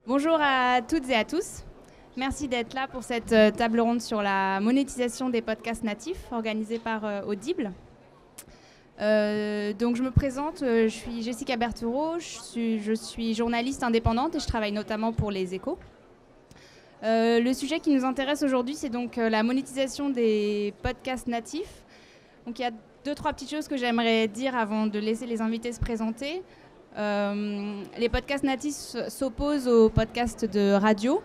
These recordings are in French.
Bonjour à toutes et à tous. Merci d'être là pour cette table ronde sur la monétisation des podcasts natifs organisée par Audible. Donc je me présente, je suis Jessica Berthereau, je suis journaliste indépendante et je travaille notamment pour Les Échos. Le sujet qui nous intéresse aujourd'hui, c'est donc la monétisation des podcasts natifs. Donc il y a 2-3 petites choses que j'aimerais dire avant de laisser les invités se présenter. Les podcasts natifs s'opposent aux podcasts de radio.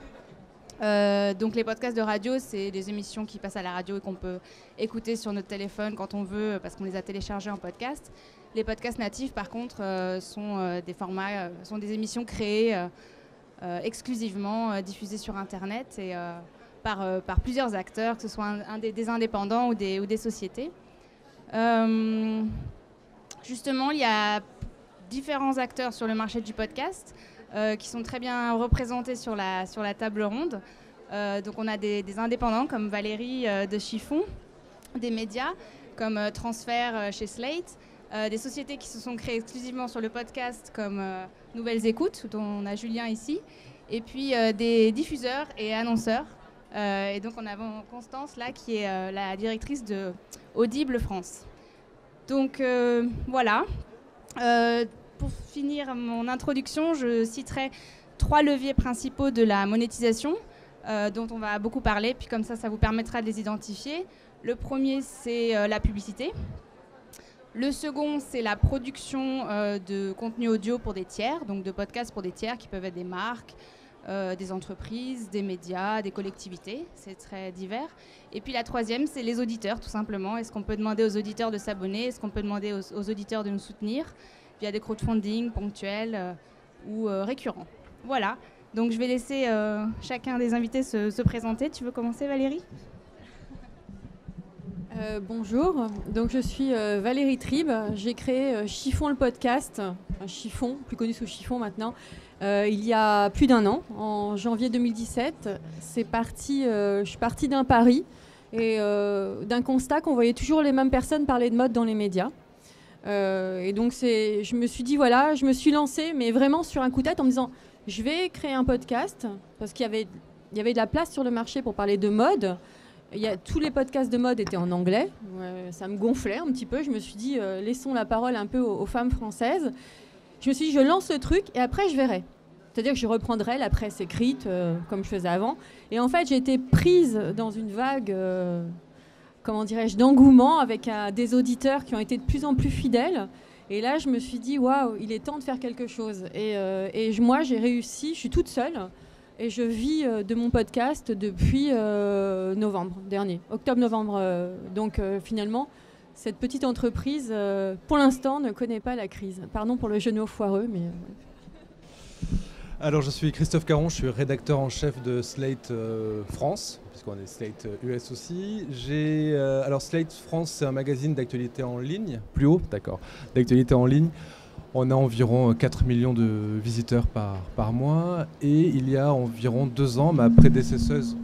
Donc les podcasts de radio, c'est des émissions qui passent à la radio et qu'on peut écouter sur notre téléphone quand on veut parce qu'on les a téléchargés en podcast. Les podcasts natifs, par contre, sont des émissions créées exclusivement diffusées sur Internet et par plusieurs acteurs, que ce soit des indépendants ou des sociétés. Justement, il y a différents acteurs sur le marché du podcast qui sont très bien représentés sur la table ronde. Donc on a des indépendants comme Valérie de Chiffon, des médias comme Transfert chez Slate, des sociétés qui se sont créées exclusivement sur le podcast comme Nouvelles Écoutes, dont on a Julien ici, et puis des diffuseurs et annonceurs. Et donc on a Constance là qui est la directrice de Audible France. Donc voilà. Pour finir mon introduction, je citerai 3 leviers principaux de la monétisation dont on va beaucoup parler, puis comme ça vous permettra de les identifier. Le premier, c'est la publicité. Le second, c'est la production de contenu audio pour des tiers, donc de podcasts pour des tiers qui peuvent être des marques, des entreprises, des médias, des collectivités, c'est très divers. Et puis la troisième, c'est les auditeurs, tout simplement. Est-ce qu'on peut demander aux auditeurs de s'abonner? Est-ce qu'on peut demander aux auditeurs de nous soutenir via des crowdfunding ponctuels ou récurrents? Voilà, donc je vais laisser chacun des invités se présenter. Tu veux commencer, Valérie? Bonjour, donc je suis Valérie Tribe, j'ai créé Chiffon le podcast, Chiffon, plus connu sous Chiffon maintenant, il y a plus d'1 an, en janvier 2017. Je suis partie d'un pari et d'un constat qu'on voyait toujours les mêmes personnes parler de mode dans les médias. Et donc je me suis dit voilà, je me suis lancée, mais vraiment sur un coup de tête en me disant je vais créer un podcast parce qu'il y avait de la place sur le marché pour parler de mode. Tous les podcasts de mode étaient en anglais, ça me gonflait un petit peu. Je me suis dit laissons la parole un peu aux femmes françaises. Je me suis dit je lance le truc et après je verrai. C'est-à-dire que je reprendrai la presse écrite comme je faisais avant. Et en fait j'ai été prise dans une vague d'engouement avec des auditeurs qui ont été de plus en plus fidèles. Et là, je me suis dit, waouh, il est temps de faire quelque chose. Et moi, j'ai réussi, je suis toute seule, et je vis de mon podcast depuis novembre dernier, octobre-novembre. Donc finalement, cette petite entreprise, pour l'instant, ne connaît pas la crise. Pardon pour le jeu de mots foireux, mais... Alors je suis Christophe Caron, je suis rédacteur en chef de Slate France, puisqu'on est Slate US aussi. Alors Slate France, c'est un magazine d'actualité en ligne, plus haut, d'accord, d'actualité en ligne. On a environ 4 millions de visiteurs par mois et il y a environ 2 ans, ma prédécesseuse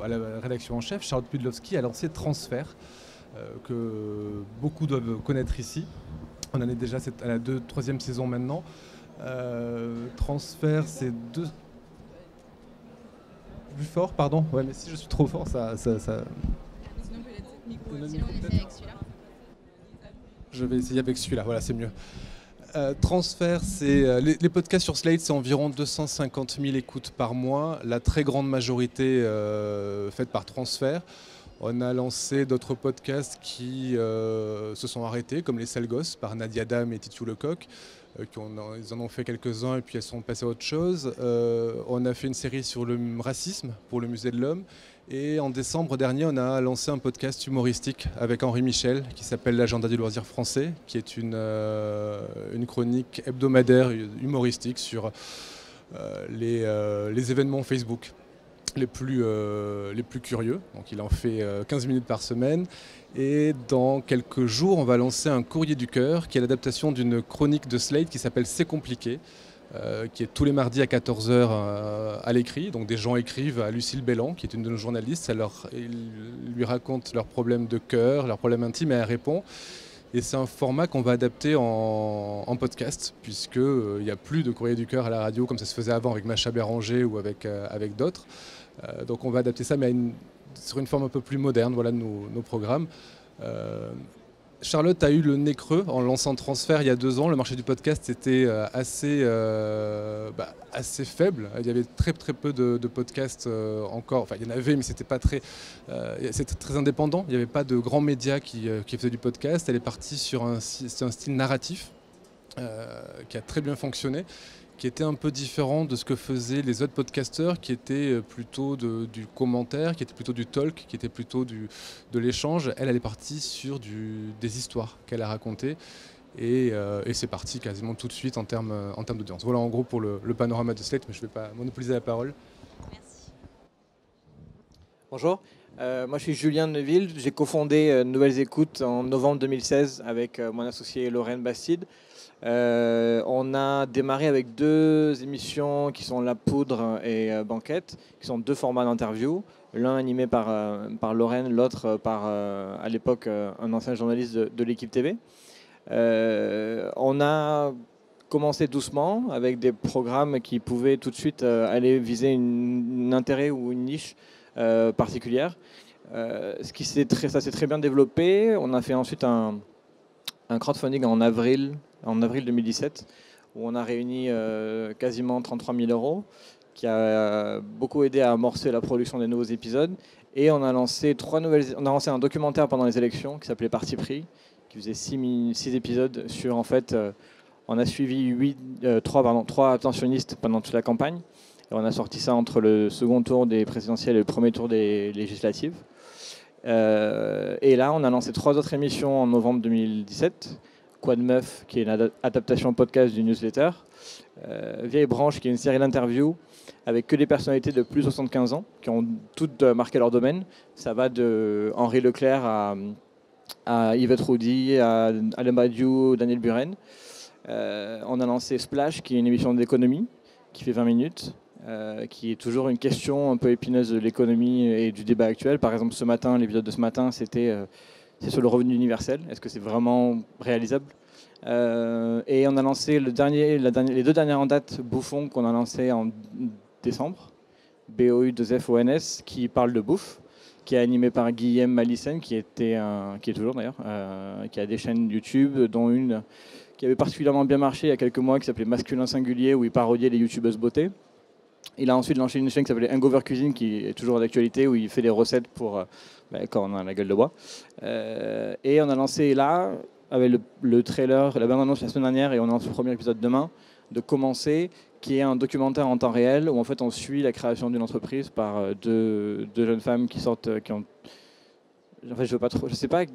à la rédaction en chef, Charlotte Pudlowski, a lancé Transfert, que beaucoup doivent connaître ici. On en est déjà à la 3e saison maintenant. Transfert, c'est plus fort, pardon. Ouais, mais si je suis trop fort, ça... Sinon, on peut essayer avec celui-là. Je vais essayer avec celui-là, voilà, c'est mieux. Transfert, c'est les podcasts sur Slate, c'est environ 250 000 écoutes par mois, la très grande majorité faite par Transfert. On a lancé d'autres podcasts qui se sont arrêtés, comme Les Sales Gosses par Nadia Dam et Titu Lecoq. Ils en ont fait quelques-uns et puis elles sont passées à autre chose. On a fait une série sur le racisme pour le Musée de l'Homme. Et en décembre dernier, on a lancé un podcast humoristique avec Henri Michel qui s'appelle l'Agenda du loisir français, qui est une chronique hebdomadaire humoristique sur les événements Facebook les plus curieux. Donc il en fait 15 minutes par semaine. Et dans quelques jours, on va lancer un courrier du cœur, qui est l'adaptation d'une chronique de Slate qui s'appelle C'est compliqué, qui est tous les mardis à 14h à l'écrit. Donc des gens écrivent à Lucille Bellan, qui est une de nos journalistes. Ils lui racontent leurs problèmes de cœur, leurs problèmes intimes, et elle répond. Et c'est un format qu'on va adapter en podcast, puisqu'il n'y a plus de Courrier du Cœur à la radio comme ça se faisait avant avec Macha Béranger ou avec d'autres. Donc on va adapter ça, mais sur une forme un peu plus moderne, voilà, de nos programmes. Charlotte a eu le nez creux en lançant Transfert il y a 2 ans. Le marché du podcast était assez faible. Il y avait très peu de podcasts encore. Enfin, il y en avait, mais c'était très indépendant. Il n'y avait pas de grands médias qui faisaient du podcast. Elle est partie sur un style narratif qui a très bien fonctionné, qui était un peu différent de ce que faisaient les autres podcasteurs, qui étaient plutôt du commentaire, qui était plutôt du talk, qui était plutôt de l'échange. Elle est partie sur des histoires qu'elle a racontées, et c'est parti quasiment tout de suite en termes d'audience. Voilà en gros pour le panorama de Slate, mais je ne vais pas monopoliser la parole. Merci. Bonjour, moi je suis Julien Neuville, j'ai cofondé Nouvelles Écoutes en novembre 2016 avec mon associé Lorraine Bastide. On a démarré avec 2 émissions qui sont La Poudre et Banquette, qui sont 2 formats d'interview, l'un animé par Lorraine, l'autre par, à l'époque, un ancien journaliste de l'Équipe TV. On a commencé doucement avec des programmes qui pouvaient tout de suite aller viser un intérêt ou une niche particulière. Ça s'est très bien développé. On a fait ensuite un crowdfunding en avril 2017, où on a réuni quasiment 33 000 €, qui a beaucoup aidé à amorcer la production des nouveaux épisodes. Et on a lancé un documentaire pendant les élections qui s'appelait Parti pris, qui faisait 6 épisodes sur, en fait, on a suivi 3 abstentionnistes pendant toute la campagne. Et on a sorti ça entre le second tour des présidentielles et le premier tour des législatives. Et là, on a lancé 3 autres émissions en novembre 2017. Quoi de Meuf, qui est une adaptation podcast du newsletter. Vieille Branche, qui est une série d'interviews avec que des personnalités de plus de 75 ans, qui ont toutes marqué leur domaine. Ça va de Henri Leclerc à Yvette Roudy, à Alain Badiou, Daniel Buren. On a lancé Splash, qui est une émission d'économie, qui fait 20 minutes, qui est toujours une question un peu épineuse de l'économie et du débat actuel. Par exemple, l'épisode de ce matin, c'est sur le revenu universel. Est-ce que c'est vraiment réalisable ? Et on a lancé les 2 dernières en date, Bouffon, qu'on a lancé en décembre, BOU2FONS, qui parle de bouffe, qui est animé par Guillaume Malissen, qui est toujours d'ailleurs, qui a des chaînes YouTube, dont une qui avait particulièrement bien marché il y a quelques mois, qui s'appelait Masculin Singulier, où il parodiait les youtubeuses beauté. Il a ensuite lancé une chaîne qui s'appelait Hangover Cuisine, qui est toujours d'actualité, où il fait des recettes pour quand on a la gueule de bois. Et on a lancé là, avec le trailer, la bande-annonce la semaine dernière, et on a lancé le premier épisode demain, de Commencer, qui est un documentaire en temps réel, où en fait on suit la création d'une entreprise par deux jeunes femmes qui sortent, en fait, je sais pas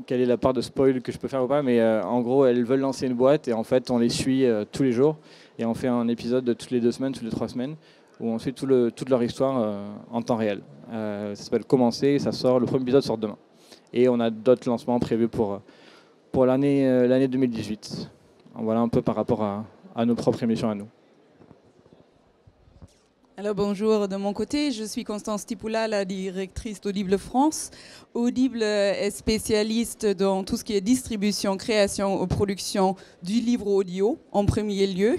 quelle est la part de spoil que je peux faire ou pas, mais en gros elles veulent lancer une boîte, et en fait on les suit tous les jours, et on fait un épisode toutes les 2 semaines, toutes les 3 semaines, où on suit toute leur histoire en temps réel. Ça s'appelle Commencer, le premier épisode sort demain. Et on a d'autres lancements prévus pour l'année 2018. Voilà un peu par rapport à nos propres émissions à nous. Alors bonjour, de mon côté, je suis Constance Tipoula, la directrice d'Audible France. Audible est spécialiste dans tout ce qui est distribution, création ou production du livre audio en premier lieu.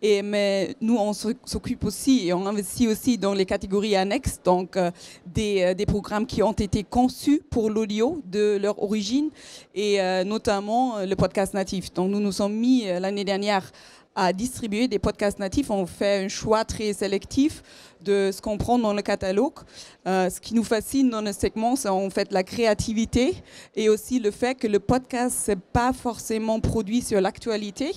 Mais nous, on s'occupe aussi et on investit aussi dans les catégories annexes, donc des programmes qui ont été conçus pour l'audio de leur origine, et notamment le podcast natif. Donc nous nous sommes mis l'année dernière à distribuer des podcasts natifs. On fait un choix très sélectif de ce qu'on prend dans le catalogue. Ce qui nous fascine dans le segment, c'est en fait la créativité et aussi le fait que le podcast, c'est pas forcément produit sur l'actualité,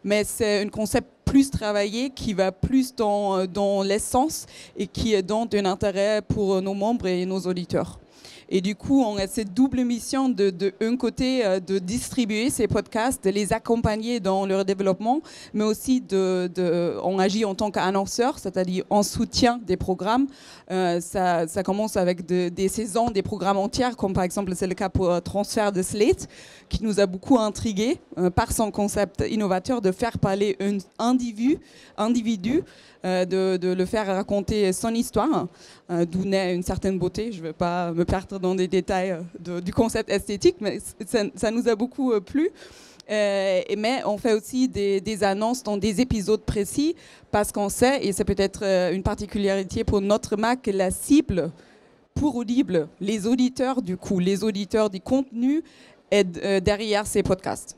mais c'est un concept plus travaillé qui va plus dans l'essence et qui donne un intérêt pour nos membres et nos auditeurs. Et du coup, on a cette double mission d'un côté de distribuer ces podcasts, de les accompagner dans leur développement, mais aussi on agit en tant qu'annonceur, c'est-à-dire en soutien des programmes. Ça commence avec des saisons, des programmes entiers, comme par exemple c'est le cas pour Transfert de Slate, qui nous a beaucoup intrigués par son concept innovateur de faire parler un individu, de le faire raconter son histoire, d'où naît une certaine beauté. Je ne veux pas me perdre rentrer dans des détails du concept esthétique, mais ça nous a beaucoup plu. Mais on fait aussi des annonces dans des épisodes précis parce qu'on sait, et c'est peut-être une particularité pour notre marque, que la cible pour Audible, les auditeurs du contenu est derrière ces podcasts.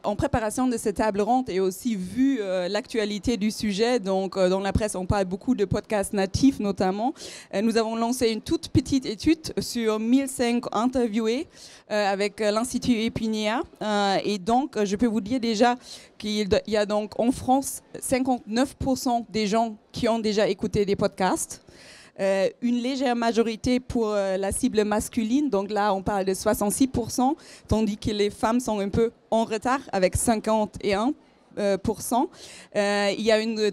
En préparation de cette table ronde et aussi vu l'actualité du sujet, donc dans la presse on parle beaucoup de podcasts natifs notamment, nous avons lancé une toute petite étude sur 1005 interviewés avec l'Institut Epinia et donc je peux vous dire déjà qu'il y a donc en France 59% des gens qui ont déjà écouté des podcasts. Une légère majorité pour la cible masculine, donc là on parle de 66%, tandis que les femmes sont un peu en retard avec 51%. Il y a un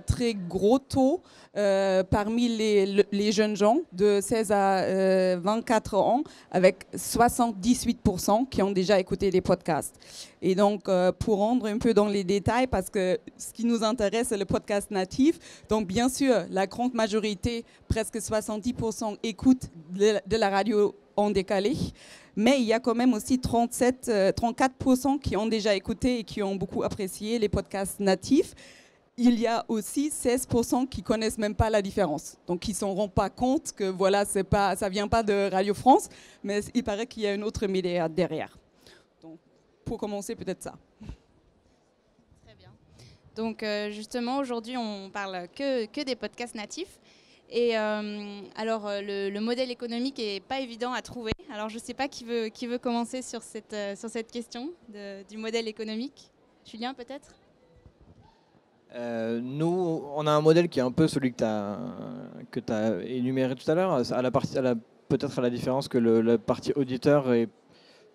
très gros taux parmi les jeunes gens de 16 à 24 ans, avec 78% qui ont déjà écouté des podcasts. Et donc, pour rentrer un peu dans les détails, parce que ce qui nous intéresse, c'est le podcast natif. Donc, bien sûr, la grande majorité, presque 70%, écoutent de la radio en décalé. Mais il y a quand même aussi 34% qui ont déjà écouté et qui ont beaucoup apprécié les podcasts natifs. Il y a aussi 16% qui connaissent même pas la différence. Donc, ils ne s'en rendent pas compte que voilà, ça ne vient pas de Radio France, mais il paraît qu'il y a une autre média derrière. Donc, pour commencer, peut-être ça. Très bien. Donc, justement, aujourd'hui, on parle que des podcasts natifs. Et alors, le modèle économique n'est pas évident à trouver. Alors, je ne sais pas qui veut commencer sur cette question du modèle économique. Julien, peut-être ? Nous, on a un modèle qui est un peu celui que tu as énuméré tout à l'heure, peut-être à la différence que la partie auditeur est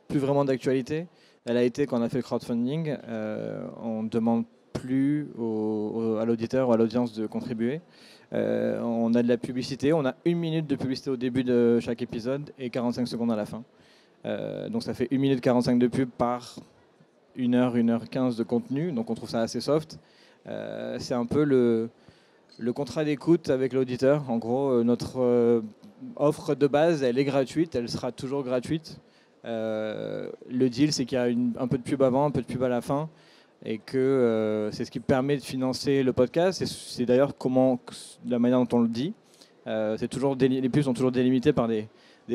plus vraiment d'actualité. Elle a été, quand on a fait le crowdfunding, on ne demande plus à l'auditeur ou à l'audience de contribuer. On a de la publicité, on a 1 minute de publicité au début de chaque épisode et 45 secondes à la fin. Donc ça fait 1 minute 45 de pub par 1 heure, 1h15 de contenu, donc on trouve ça assez soft. C'est un peu le contrat d'écoute avec l'auditeur. En gros, notre offre de base, elle est gratuite, elle sera toujours gratuite. Le deal, c'est qu'il y a un peu de pub avant, un peu de pub à la fin, et que c'est ce qui permet de financer le podcast. C'est d'ailleurs la manière dont on le dit. Les pubs sont toujours délimitées par des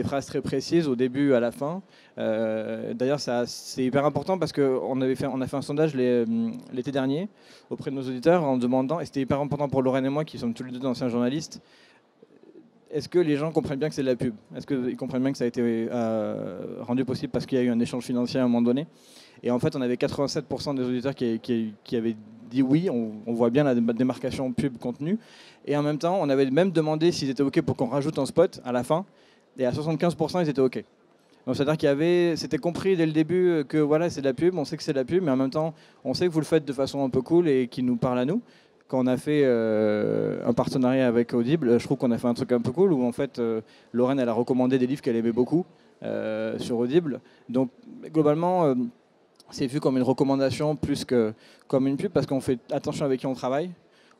phrases très précises au début, à la fin. D'ailleurs, c'est hyper important parce qu'on a fait un sondage l'été dernier auprès de nos auditeurs en demandant, et c'était hyper important pour Lorraine et moi qui sommes tous les deux d'anciens journalistes, est-ce que les gens comprennent bien que c'est de la pub? Est-ce qu'ils comprennent bien que ça a été rendu possible parce qu'il y a eu un échange financier à un moment donné? Et en fait, on avait 87% des auditeurs qui avaient dit oui, on voit bien la démarcation pub-contenu. Et en même temps, on avait même demandé s'ils étaient OK pour qu'on rajoute un spot à la fin. Et à 75%, ils étaient OK. Donc c'est-à-dire c'était compris dès le début que voilà, c'est de la pub, on sait que c'est de la pub, mais en même temps, on sait que vous le faites de façon un peu cool et qui nous parle à nous. Quand on a fait un partenariat avec Audible, je trouve qu'on a fait un truc un peu cool où en fait, Lorraine, elle a recommandé des livres qu'elle aimait beaucoup sur Audible. Donc globalement, c'est vu comme une recommandation plus que comme une pub parce qu'on fait attention avec qui on travaille,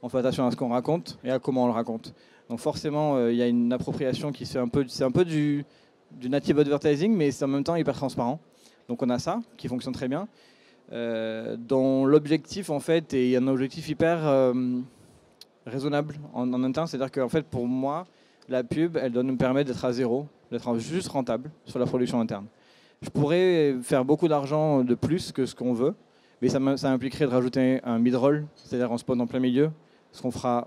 on fait attention à ce qu'on raconte et à comment on le raconte. Donc forcément, il y a une appropriation qui c'est un peu du native advertising, mais c'est en même temps hyper transparent. Donc on a ça qui fonctionne très bien. Dont l'objectif en fait est un objectif hyper raisonnable en interne, c'est-à-dire qu'en fait pour moi la pub elle doit nous permettre d'être à zéro, d'être juste rentable sur la production interne. Je pourrais faire beaucoup d'argent de plus que ce qu'on veut, mais ça impliquerait de rajouter un mid-roll, c'est-à-dire un spot en plein milieu, ce qu'on fera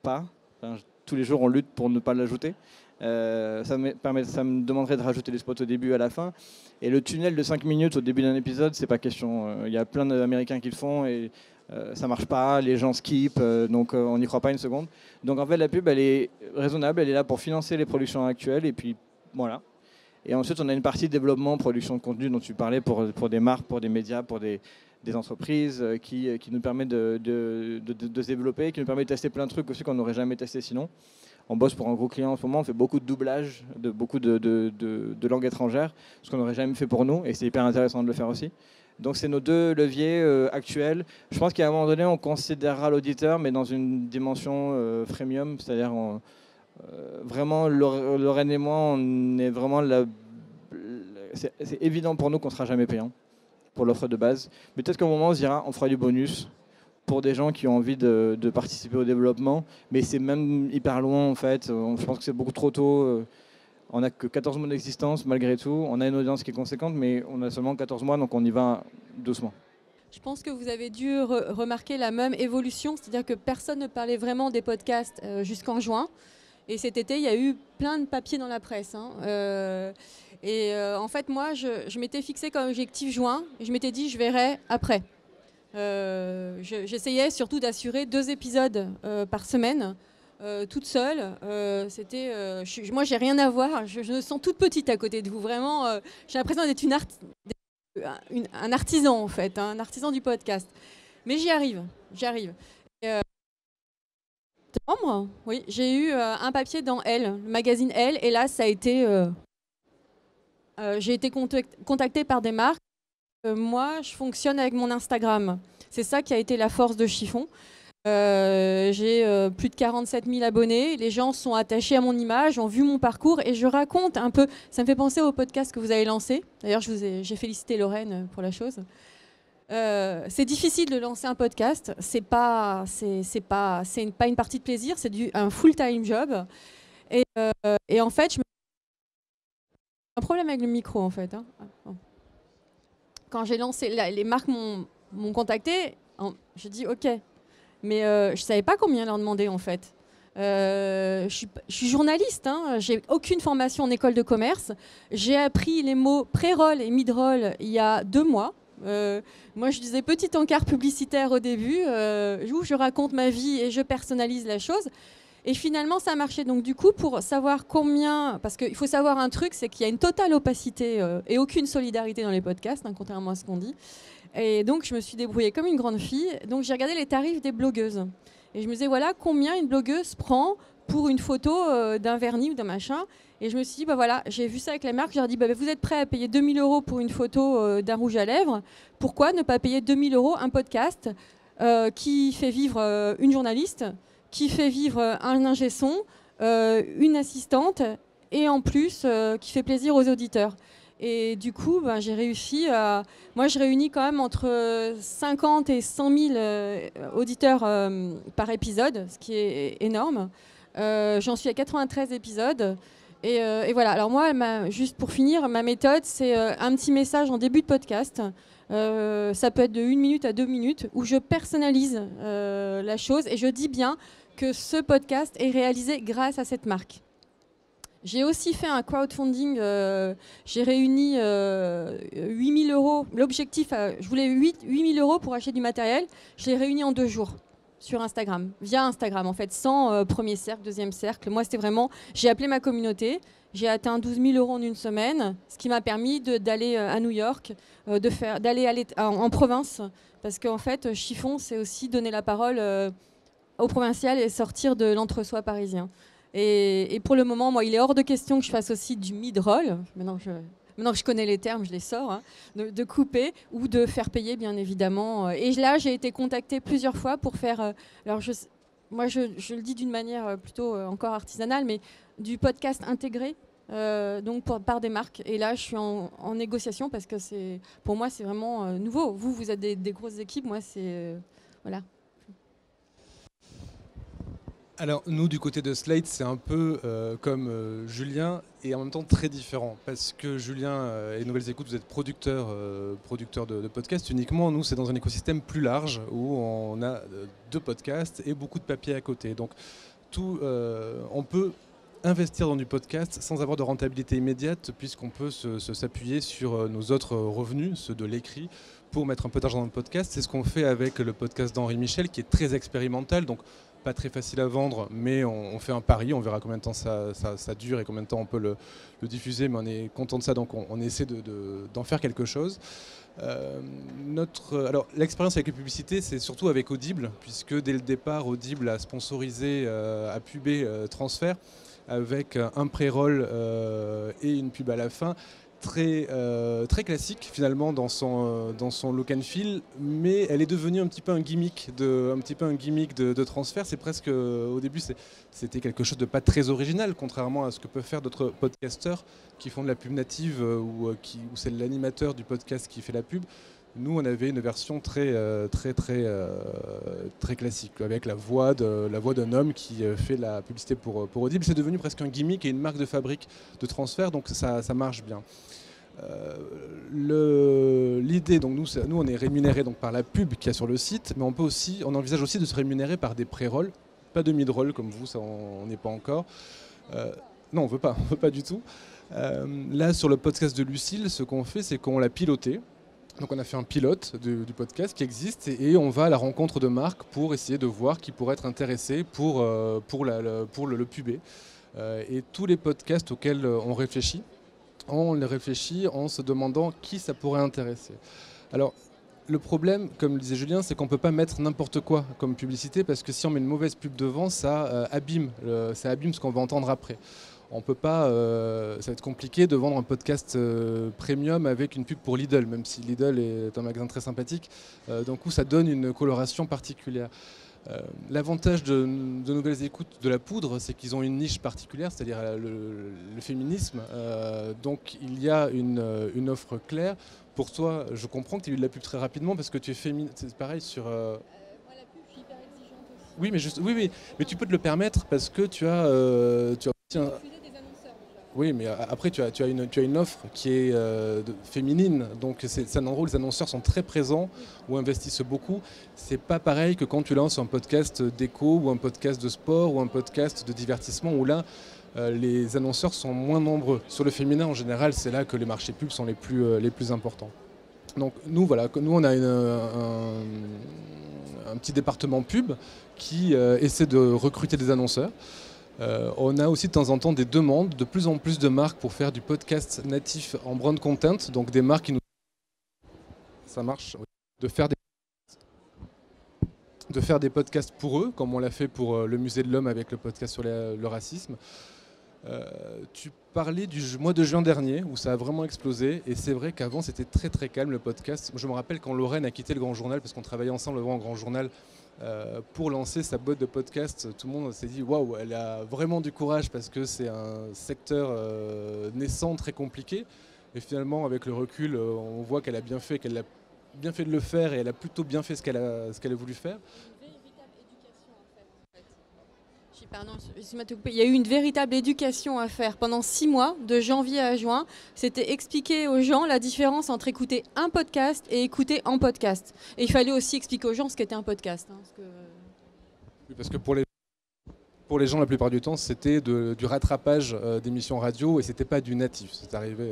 pas. Enfin, tous les jours on lutte pour ne pas l'ajouter. Ça me demanderait de rajouter des spots au début et à la fin. Et le tunnel de 5 minutes au début d'un épisode, c'est pas question. Il y a plein d'Américains qui le font et ça marche pas, les gens skippent, donc on n'y croit pas une seconde. Donc en fait, la pub, elle est raisonnable, elle est là pour financer les productions actuelles et puis voilà. Et ensuite, on a une partie développement, production de contenu dont tu parlais pour des marques, pour des médias, pour des entreprises qui nous permet de se développer, qui nous permet de tester plein de trucs aussi qu'on n'aurait jamais testé sinon. On bosse pour un gros client en ce moment, on fait beaucoup de doublage, beaucoup de langues étrangères, ce qu'on n'aurait jamais fait pour nous, et c'est hyper intéressant de le faire aussi. Donc c'est nos deux leviers actuels. Je pense qu'à un moment donné, on considérera l'auditeur, mais dans une dimension freemium, c'est-à-dire Vraiment, Lorraine et moi, on est vraiment c'est évident pour nous qu'on ne sera jamais payant pour l'offre de base. Mais peut-être qu'à un moment, on se dira, on fera du bonus pour des gens qui ont envie de participer au développement. Mais c'est même hyper loin, en fait. Je pense que c'est beaucoup trop tôt. On n'a que 14 mois d'existence, malgré tout. On a une audience qui est conséquente, mais on a seulement 14 mois, donc on y va doucement. Je pense que vous avez dû remarquer la même évolution, c'est-à-dire que personne ne parlait vraiment des podcasts jusqu'en juin. Et cet été, il y a eu plein de papiers dans la presse. En fait, moi, je m'étais fixé comme objectif juin, et je m'étais dit, je verrai après. J'essayais surtout d'assurer 2 épisodes par semaine, toute seule. Moi, j'ai rien à voir. Je me sens toute petite à côté de vous. Vraiment, j'ai l'impression d'être un artisan, en fait, un artisan du podcast. Mais j'y arrive. Septembre, oui, j'ai eu un papier dans Elle, le magazine Elle, et là, ça a été... j'ai été contactée par des marques. Moi, je fonctionne avec mon Instagram. C'est ça qui a été la force de Chiffon. J'ai plus de 47 000 abonnés. Les gens sont attachés à mon image, ont vu mon parcours et je raconte un peu. Ça me fait penser au podcast que vous avez lancé. D'ailleurs, j'ai félicité Lorraine pour la chose. C'est difficile de lancer un podcast. C'est pas une partie de plaisir. C'est un full-time job. Et en fait, j'ai un problème avec le micro, en fait. Quand j'ai lancé, les marques m'ont contacté. J'ai dit OK. Mais je ne savais pas combien leur demander, en fait. Je suis journaliste, j'ai aucune formation en école de commerce. J'ai appris les mots pré-roll et mid-roll il y a 2 mois. Moi, je disais petit encart publicitaire au début, où je raconte ma vie et je personnalise la chose. Et finalement, ça a marché. Donc, du coup, pour savoir combien... Parce qu'il faut savoir un truc, c'est qu'il y a une totale opacité et aucune solidarité dans les podcasts, contrairement à ce qu'on dit. Et donc, je me suis débrouillée comme une grande fille. Donc, j'ai regardé les tarifs des blogueuses. Et je me disais, voilà, combien une blogueuse prend pour une photo d'un vernis ou d'un machin. Et je me suis dit, bah voilà, j'ai vu ça avec la marque. J'ai dit, bah, vous êtes prêts à payer 2 000 € pour une photo d'un rouge à lèvres. Pourquoi ne pas payer 2 000 € un podcast qui fait vivre une journaliste, qui fait vivre un ingé son, une assistante, et en plus, qui fait plaisir aux auditeurs. Et du coup, j'ai réussi à... Moi, je réunis quand même entre 50 et 100 000 auditeurs par épisode, ce qui est énorme. J'en suis à 93 épisodes. Et voilà. Alors moi, juste pour finir, ma méthode, c'est un petit message en début de podcast. Ça peut être de 1 minute à 2 minutes, où je personnalise la chose et je dis bien que ce podcast est réalisé grâce à cette marque. J'ai aussi fait un crowdfunding, j'ai réuni 8 000 €. L'objectif, je voulais 8 000 € pour acheter du matériel. Je l'ai réuni en 2 jours sur Instagram, via Instagram en fait, sans premier cercle, deuxième cercle. Moi, c'était vraiment, j'ai appelé ma communauté, j'ai atteint 12 000 € en 1 semaine, ce qui m'a permis d'aller à New York, d'aller en province, parce qu'en fait, Chiffon, c'est aussi donner la parole aux provinciales et sortir de l'entre-soi parisien. Et pour le moment, moi, il est hors de question que je fasse aussi du mid-roll. Maintenant que je connais les termes, je les sors. De couper ou de faire payer, bien évidemment. Et là, j'ai été contactée plusieurs fois pour faire... alors, je le dis d'une manière plutôt encore artisanale, mais du podcast intégré, donc par des marques. Et là, je suis en négociation parce que pour moi, c'est vraiment nouveau. Vous êtes des grosses équipes. Moi, c'est... voilà. Alors nous du côté de Slate c'est un peu comme Julien et en même temps très différent parce que Julien et Nouvelles Écoutes vous êtes producteur de podcasts uniquement. Nous c'est dans un écosystème plus large où on a 2 podcasts et beaucoup de papier à côté. Donc on peut investir dans du podcast sans avoir de rentabilité immédiate puisqu'on peut s'appuyer sur nos autres revenus, ceux de l'écrit, pour mettre un peu d'argent dans le podcast. C'est ce qu'on fait avec le podcast d'Henri Michel qui est très expérimental. Donc pas très facile à vendre, mais on fait un pari, on verra combien de temps ça dure et combien de temps on peut le diffuser, mais on est content de ça, donc on essaie d'en faire quelque chose. Alors l'expérience avec les publicités, c'est surtout avec Audible, puisque dès le départ, Audible a sponsorisé, a pubé Transfert, avec un pré-roll et une pub à la fin. très classique finalement dans son look and feel, mais elle est devenue un petit peu un gimmick de transfert. C'est presque, au début, c'était quelque chose de pas très original, contrairement à ce que peuvent faire d'autres podcasteurs qui font de la pub native où c'est l'animateur du podcast qui fait la pub. Nous, on avait une version très classique, avec la voix d'un homme qui fait la publicité pour Audible. C'est devenu presque un gimmick et une marque de fabrique de transfert, donc ça marche bien. L'idée, donc nous, on est rémunéré donc par la pub qu'il y a sur le site, mais on envisage aussi de se rémunérer par des pré-rolls, pas de mid-roll comme vous, ça on n'est pas encore. Non, on veut pas du tout. Là, sur le podcast de Lucille, ce qu'on fait, c'est qu'on l'a piloté. Donc on a fait un pilote du podcast qui existe et on va à la rencontre de marques pour essayer de voir qui pourrait être intéressé pour le pubé. Et tous les podcasts auxquels on les réfléchit en se demandant qui ça pourrait intéresser. Alors le problème, comme le disait Julien, c'est qu'on ne peut pas mettre n'importe quoi comme publicité parce que si on met une mauvaise pub devant, ça abîme ce qu'on va entendre après. On peut pas, ça va être compliqué de vendre un podcast premium avec une pub pour Lidl, même si Lidl est un magasin très sympathique. D'un coup, ça donne une coloration particulière. L'avantage de Nouvelles Écoutes de la Poudre, c'est qu'ils ont une niche particulière, c'est-à-dire le féminisme. Donc il y a une offre claire. Pour toi, je comprends que tu aies eu de la pub très rapidement parce que tu es féminine. C'est pareil sur... Moi, la pub, je suis hyper exigeante aussi. Oui, mais tu peux te le permettre parce que tu as oui, mais après tu as une offre qui est féminine, donc c'est un endroit où les annonceurs sont très présents, où investissent beaucoup. C'est pas pareil que quand tu lances un podcast d'éco ou un podcast de sport ou un podcast de divertissement où là les annonceurs sont moins nombreux. Sur le féminin en général, c'est là que les marchés pubs sont les plus importants. Donc nous on a un petit département pub qui essaie de recruter des annonceurs. On a aussi de temps en temps des demandes de plus en plus de marques pour faire du podcast natif en brand content, donc des marques qui nous... Ça marche, oui. De faire des podcasts pour eux, comme on l'a fait pour le Musée de l'Homme avec le podcast sur le racisme. Tu parlais du mois de juin dernier où ça a vraiment explosé et c'est vrai qu'avant c'était très très calme le podcast. Je me rappelle quand Lorraine a quitté le Grand Journal parce qu'on travaillait ensemble avant au Grand Journal pour lancer sa boîte de podcast, tout le monde s'est dit waouh, elle a vraiment du courage parce que c'est un secteur naissant très compliqué et finalement avec le recul on voit qu'elle a bien fait de le faire et elle a plutôt bien fait ce qu'elle a voulu faire. Pardon, il y a eu une véritable éducation à faire pendant 6 mois, de janvier à juin. C'était expliquer aux gens la différence entre écouter un podcast et écouter en podcast. Et il fallait aussi expliquer aux gens ce qu'était un podcast. Oui, parce que pour les gens, la plupart du temps, c'était du rattrapage d'émissions radio et c'était pas du natif. C'est arrivé.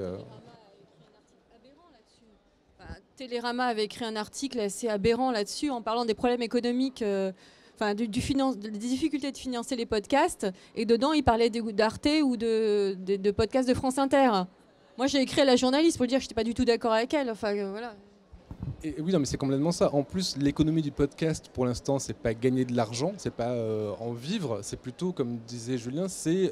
Télérama avait écrit un article assez aberrant là-dessus en parlant des problèmes économiques. Des difficultés de financer les podcasts, et dedans il parlait d'Arte ou de podcasts de France Inter. Moi j'ai écrit à la journaliste pour dire que je n'étais pas du tout d'accord avec elle. Voilà. Et oui, non, mais c'est complètement ça. En plus, l'économie du podcast, pour l'instant, c'est pas gagner de l'argent, c'est pas en vivre, c'est plutôt, comme disait Julien, c'est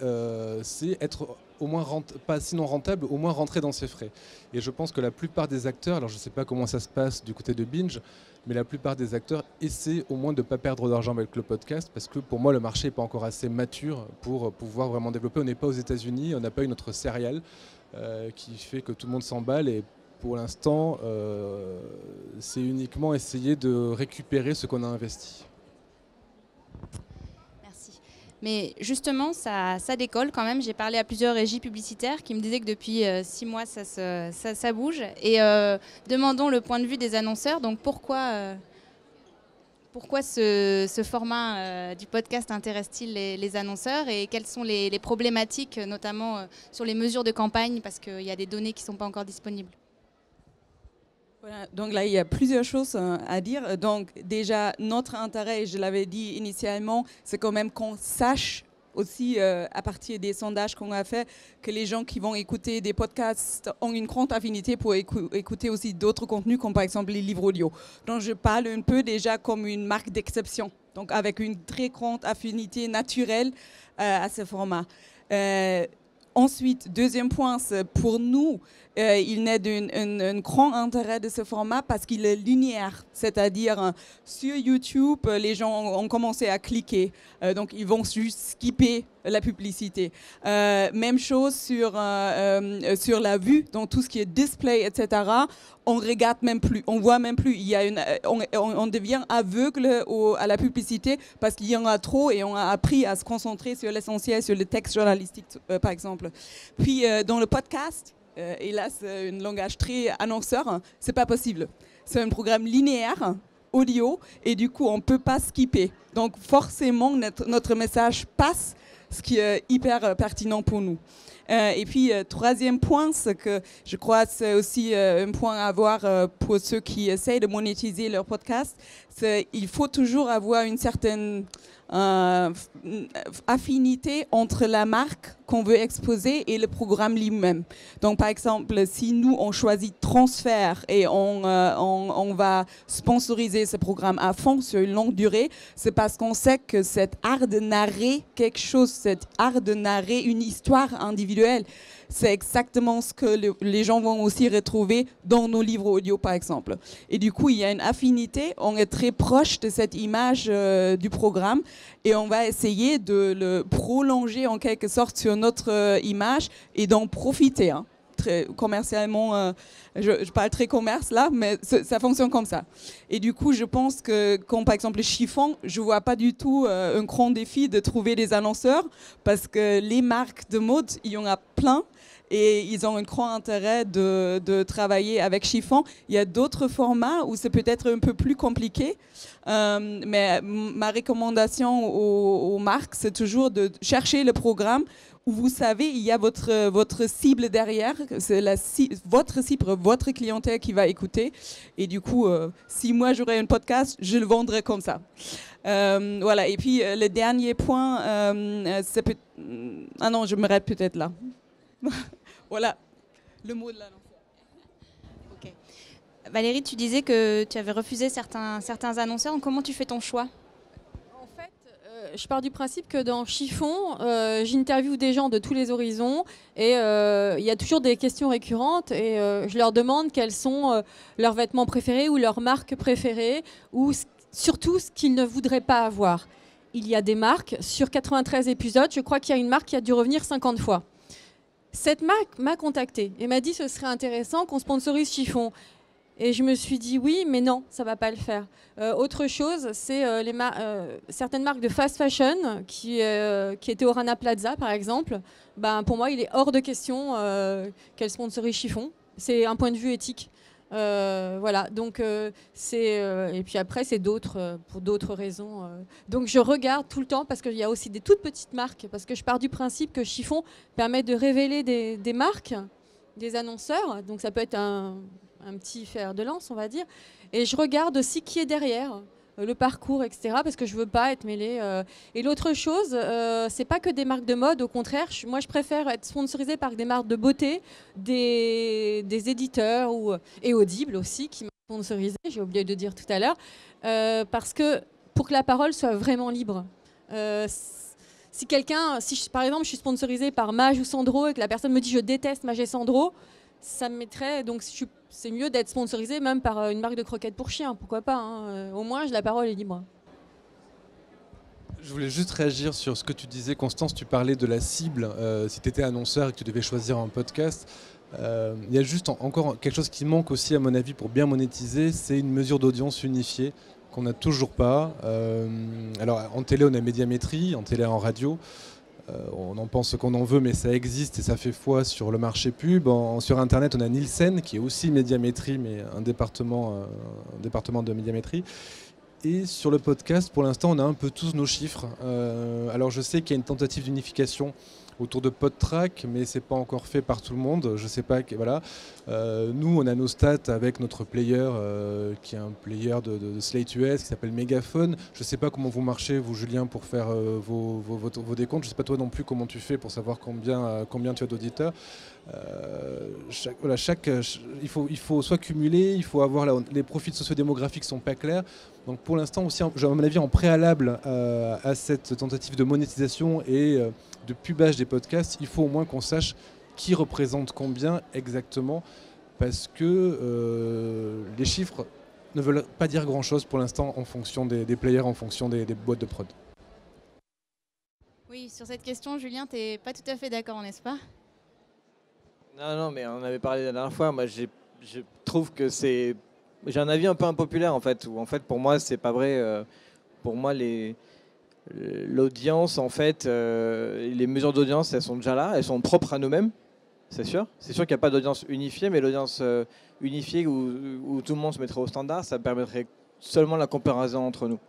être au moins pas sinon rentable, au moins rentrer dans ses frais. Et je pense que la plupart des acteurs, alors je sais pas comment ça se passe du côté de Binge, mais la plupart des acteurs essaient au moins de ne pas perdre d'argent avec le podcast, parce que pour moi, le marché n'est pas encore assez mature pour pouvoir vraiment développer. On n'est pas aux États-Unis, on n'a pas une autre céréale qui fait que tout le monde s'emballe. Et pour l'instant, c'est uniquement essayer de récupérer ce qu'on a investi. Merci. Mais justement, ça décolle quand même. J'ai parlé à plusieurs régies publicitaires qui me disaient que depuis 6 mois, ça bouge. Et demandons le point de vue des annonceurs. Donc pourquoi ce format du podcast intéresse-t-il les annonceurs et quelles sont les problématiques, notamment sur les mesures de campagne, parce qu'il y a des données qui ne sont pas encore disponibles. Voilà, donc là, il y a plusieurs choses à dire. Donc déjà, notre intérêt, je l'avais dit initialement, c'est quand même qu'on sache aussi, à partir des sondages qu'on a fait, que les gens qui vont écouter des podcasts ont une grande affinité pour écouter aussi d'autres contenus, comme par exemple les livres audio. Donc je parle un peu déjà comme une marque d'exception, donc avec une très grande affinité naturelle à ce format. Ensuite, deuxième point, c'est pour nous, il naît d'un grand intérêt de ce format parce qu'il est linéaire. C'est-à-dire, sur YouTube, les gens ont commencé à cliquer. Donc, ils vont juste skipper la publicité. Même chose sur la vue, donc tout ce qui est display, etc. On regarde même plus, on voit même plus. On devient aveugle à la publicité parce qu'il y en a trop et on a appris à se concentrer sur l'essentiel, sur le texte journalistique, par exemple. Puis, dans le podcast, et là, c'est un langage très annonceur, c'est pas possible. C'est un programme linéaire, audio, et du coup, on peut pas skipper. Donc, forcément, notre message passe, ce qui est hyper pertinent pour nous. Et puis, troisième point, c'est que je crois que c'est aussi un point à avoir pour ceux qui essayent de monétiser leur podcast. Il faut toujours avoir une certaine affinité entre la marque qu'on veut exposer et le programme lui-même. Donc, par exemple, si nous, on choisit Transfert et on va sponsoriser ce programme à fond sur une longue durée, c'est parce qu'on sait que cet art de narrer quelque chose, cet art de narrer une histoire individuelle, c'est exactement ce que les gens vont aussi retrouver dans nos livres audio, par exemple. Et du coup, il y a une affinité, on est très proche de cette image du programme et on va essayer de le prolonger en quelque sorte sur notre image et d'en profiter. Hein. Très commercialement, je parle très commerce là, mais ça fonctionne comme ça. Et du coup, je pense que, comme par exemple le chiffon, je ne vois pas du tout un grand défi de trouver des annonceurs parce que les marques de mode, il y en a plein. Et ils ont un grand intérêt de travailler avec chiffon. Il y a d'autres formats où c'est peut-être un peu plus compliqué. Mais ma recommandation aux marques, c'est toujours de chercher le programme où vous savez, il y a votre cible derrière. C'est votre cible, votre clientèle qui va écouter. Et du coup, si moi j'aurais un podcast, je le vendrais comme ça. Voilà. Et puis, le dernier point, c'est ah non, je m'arrête peut-être là. Voilà, le mot de l'annonceur. Ok. Valérie, tu disais que tu avais refusé certains annonceurs. Comment tu fais ton choix ? En fait, je pars du principe que dans Chiffon, j'interviewe des gens de tous les horizons et il y a toujours des questions récurrentes et je leur demande quels sont leurs vêtements préférés ou leurs marques préférées ou surtout ce qu'ils ne voudraient pas avoir. Il y a des marques, sur 93 épisodes, je crois qu'il y a une marque qui a dû revenir 50 fois. Cette marque m'a contactée et m'a dit ce serait intéressant qu'on sponsorise Chiffon. Et je me suis dit oui, mais non, ça ne va pas le faire. Autre chose, c'est certaines marques de fast fashion qui étaient au Rana Plaza, par exemple. Ben, pour moi, il est hors de question qu'elles sponsorisent Chiffon. C'est un point de vue éthique. Voilà, donc et puis après c'est pour d'autres raisons. Donc je regarde tout le temps parce qu'il y a aussi des toutes petites marques, parce que je pars du principe que Chiffon permet de révéler des marques, des annonceurs, donc ça peut être un petit fer de lance, on va dire. Et je regarde aussi qui est derrière, le parcours, etc., parce que je veux pas être mêlée. Et l'autre chose, c'est pas que des marques de mode, au contraire, moi je préfère être sponsorisée par des marques de beauté, des éditeurs et Audible aussi, qui m'a sponsorisée, j'ai oublié de dire tout à l'heure, parce que pour que la parole soit vraiment libre. Si par exemple je suis sponsorisée par Mage ou Sandro et que la personne me dit je déteste Mage et Sandro, ça me mettrait, donc c'est mieux d'être sponsorisé même par une marque de croquettes pour chiens, pourquoi pas, hein. Au moins la parole est libre. Je voulais juste réagir sur ce que tu disais, Constance, tu parlais de la cible, si tu étais annonceur et que tu devais choisir un podcast. Il y a juste encore quelque chose qui manque aussi à mon avis pour bien monétiser, c'est une mesure d'audience unifiée qu'on n'a toujours pas. Alors en télé on a Médiamétrie, en télé en radio. On en pense ce qu'on en veut, mais ça existe et ça fait foi sur le marché pub. Sur Internet, on a Nielsen, qui est aussi Médiamétrie, mais un département de Médiamétrie. Et sur le podcast, pour l'instant, on a un peu tous nos chiffres. Alors, je sais qu'il y a une tentative d'unification autour de PodTrack, mais c'est pas encore fait par tout le monde. Je sais pas. Voilà. Nous, on a nos stats avec notre player, qui est un player de Slate US, qui s'appelle Megaphone. Je sais pas comment vous marchez, vous, Julien, pour faire vos décomptes. Je sais pas toi non plus comment tu fais pour savoir combien tu as d'auditeurs. Il faut soit cumuler, il faut avoir les profils sociodémographiques sont pas clairs. Donc pour l'instant aussi, à mon avis, en préalable à cette tentative de monétisation et de pubage des podcasts, il faut au moins qu'on sache qui représente combien exactement, parce que les chiffres ne veulent pas dire grand-chose pour l'instant en fonction des players, en fonction des boîtes de prod. Oui, sur cette question, Julien, tu n'es pas tout à fait d'accord, n'est-ce pas ? Non, mais on avait parlé la dernière fois. Moi, je trouve que j'ai un avis un peu impopulaire en fait. Où en fait, pour moi, c'est pas vrai. Pour moi, l'audience, en fait, les mesures d'audience, elles sont déjà là. Elles sont propres à nous-mêmes, c'est sûr. C'est sûr qu'il n'y a pas d'audience unifiée, mais l'audience unifiée où tout le monde se mettrait au standard, ça permettrait seulement la comparaison entre nous.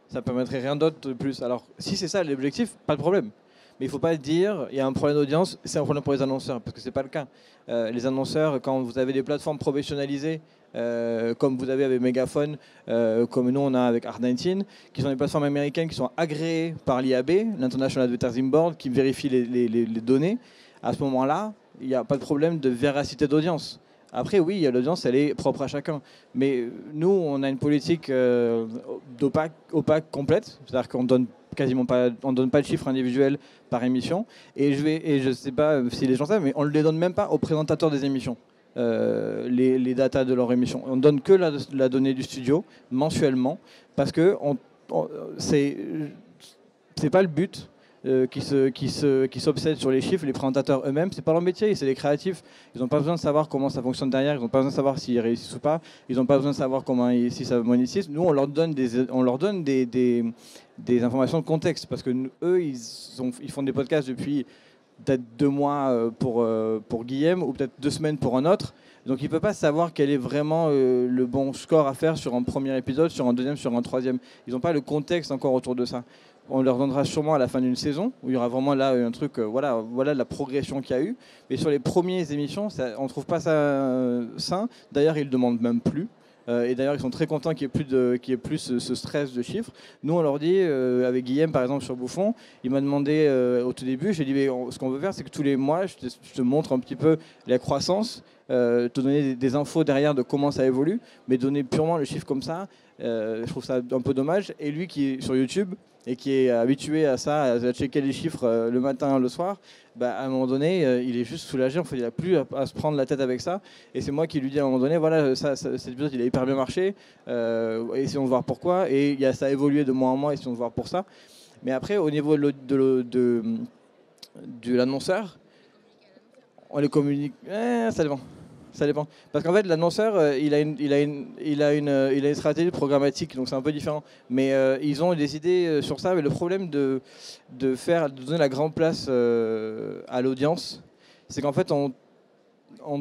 Ça permettrait rien d'autre de plus. Alors, si c'est ça l'objectif, pas de problème. Mais il ne faut pas dire il y a un problème d'audience, c'est un problème pour les annonceurs, parce que ce n'est pas le cas. Les annonceurs, quand vous avez des plateformes professionnalisées, comme vous avez avec Megaphone, comme nous on a avec Art19, qui sont des plateformes américaines qui sont agréées par l'IAB, l'International Advertising Board, qui vérifie les données, à ce moment-là, il n'y a pas de problème de véracité d'audience. Après, oui, l'audience, elle est propre à chacun. Mais nous, on a une politique opaque complète. C'est-à-dire qu'on donne quasiment pas, on donne pas de chiffres individuels par émission. Et je sais pas si les gens savent, mais on ne les donne même pas aux présentateurs des émissions. Les datas de leur émission. On donne que la donnée du studio mensuellement, parce que c'est pas le but. Qui s'obsèdent sur les chiffres, les présentateurs eux-mêmes, c'est pas leur métier, c'est les créatifs. Ils n'ont pas besoin de savoir comment ça fonctionne derrière, ils n'ont pas besoin de savoir s'ils réussissent ou pas, ils n'ont pas besoin de savoir si ça monétise. Nous, on leur donne des informations de contexte, parce que eux, ils font des podcasts depuis peut-être 2 mois pour Guillaume, ou peut-être 2 semaines pour un autre. Donc il ne peut pas savoir quel est vraiment le bon score à faire sur un premier épisode, sur un deuxième, sur un troisième. Ils n'ont pas le contexte encore autour de ça. On leur donnera sûrement à la fin d'une saison, où il y aura vraiment là un truc, voilà la progression qu'il y a eu. Mais sur les premières émissions, on ne trouve pas ça sain. D'ailleurs, ils ne le demandent même plus. Et d'ailleurs, ils sont très contents qu'il n'y ait plus ce stress de chiffres. Nous, on leur dit, avec Guillaume, par exemple, sur Bouffon, il m'a demandé au tout début, j'ai dit, mais ce qu'on veut faire, c'est que tous les mois, je te montre un petit peu la croissance, te donner des infos derrière de comment ça évolue, mais donner purement le chiffre comme ça, je trouve ça un peu dommage. Et lui qui est sur YouTube et qui est habitué à ça, à checker les chiffres le matin, le soir, à un moment donné, il est juste soulagé. En fait, il n'a plus à se prendre la tête avec ça. Et c'est moi qui lui dis à un moment donné, voilà, cet épisode, il a hyper bien marché. Essayons de voir pourquoi. Et ça a évolué de mois en mois, essayons de voir pour ça. Mais après, au niveau de l'annonceur, on les communique. Ça dépend. Ça dépend. Parce qu'en fait, l'annonceur, il a une stratégie programmatique, donc c'est un peu différent. Mais ils ont des idées sur ça. Mais le problème de donner la grande place à l'audience, c'est qu'en fait, on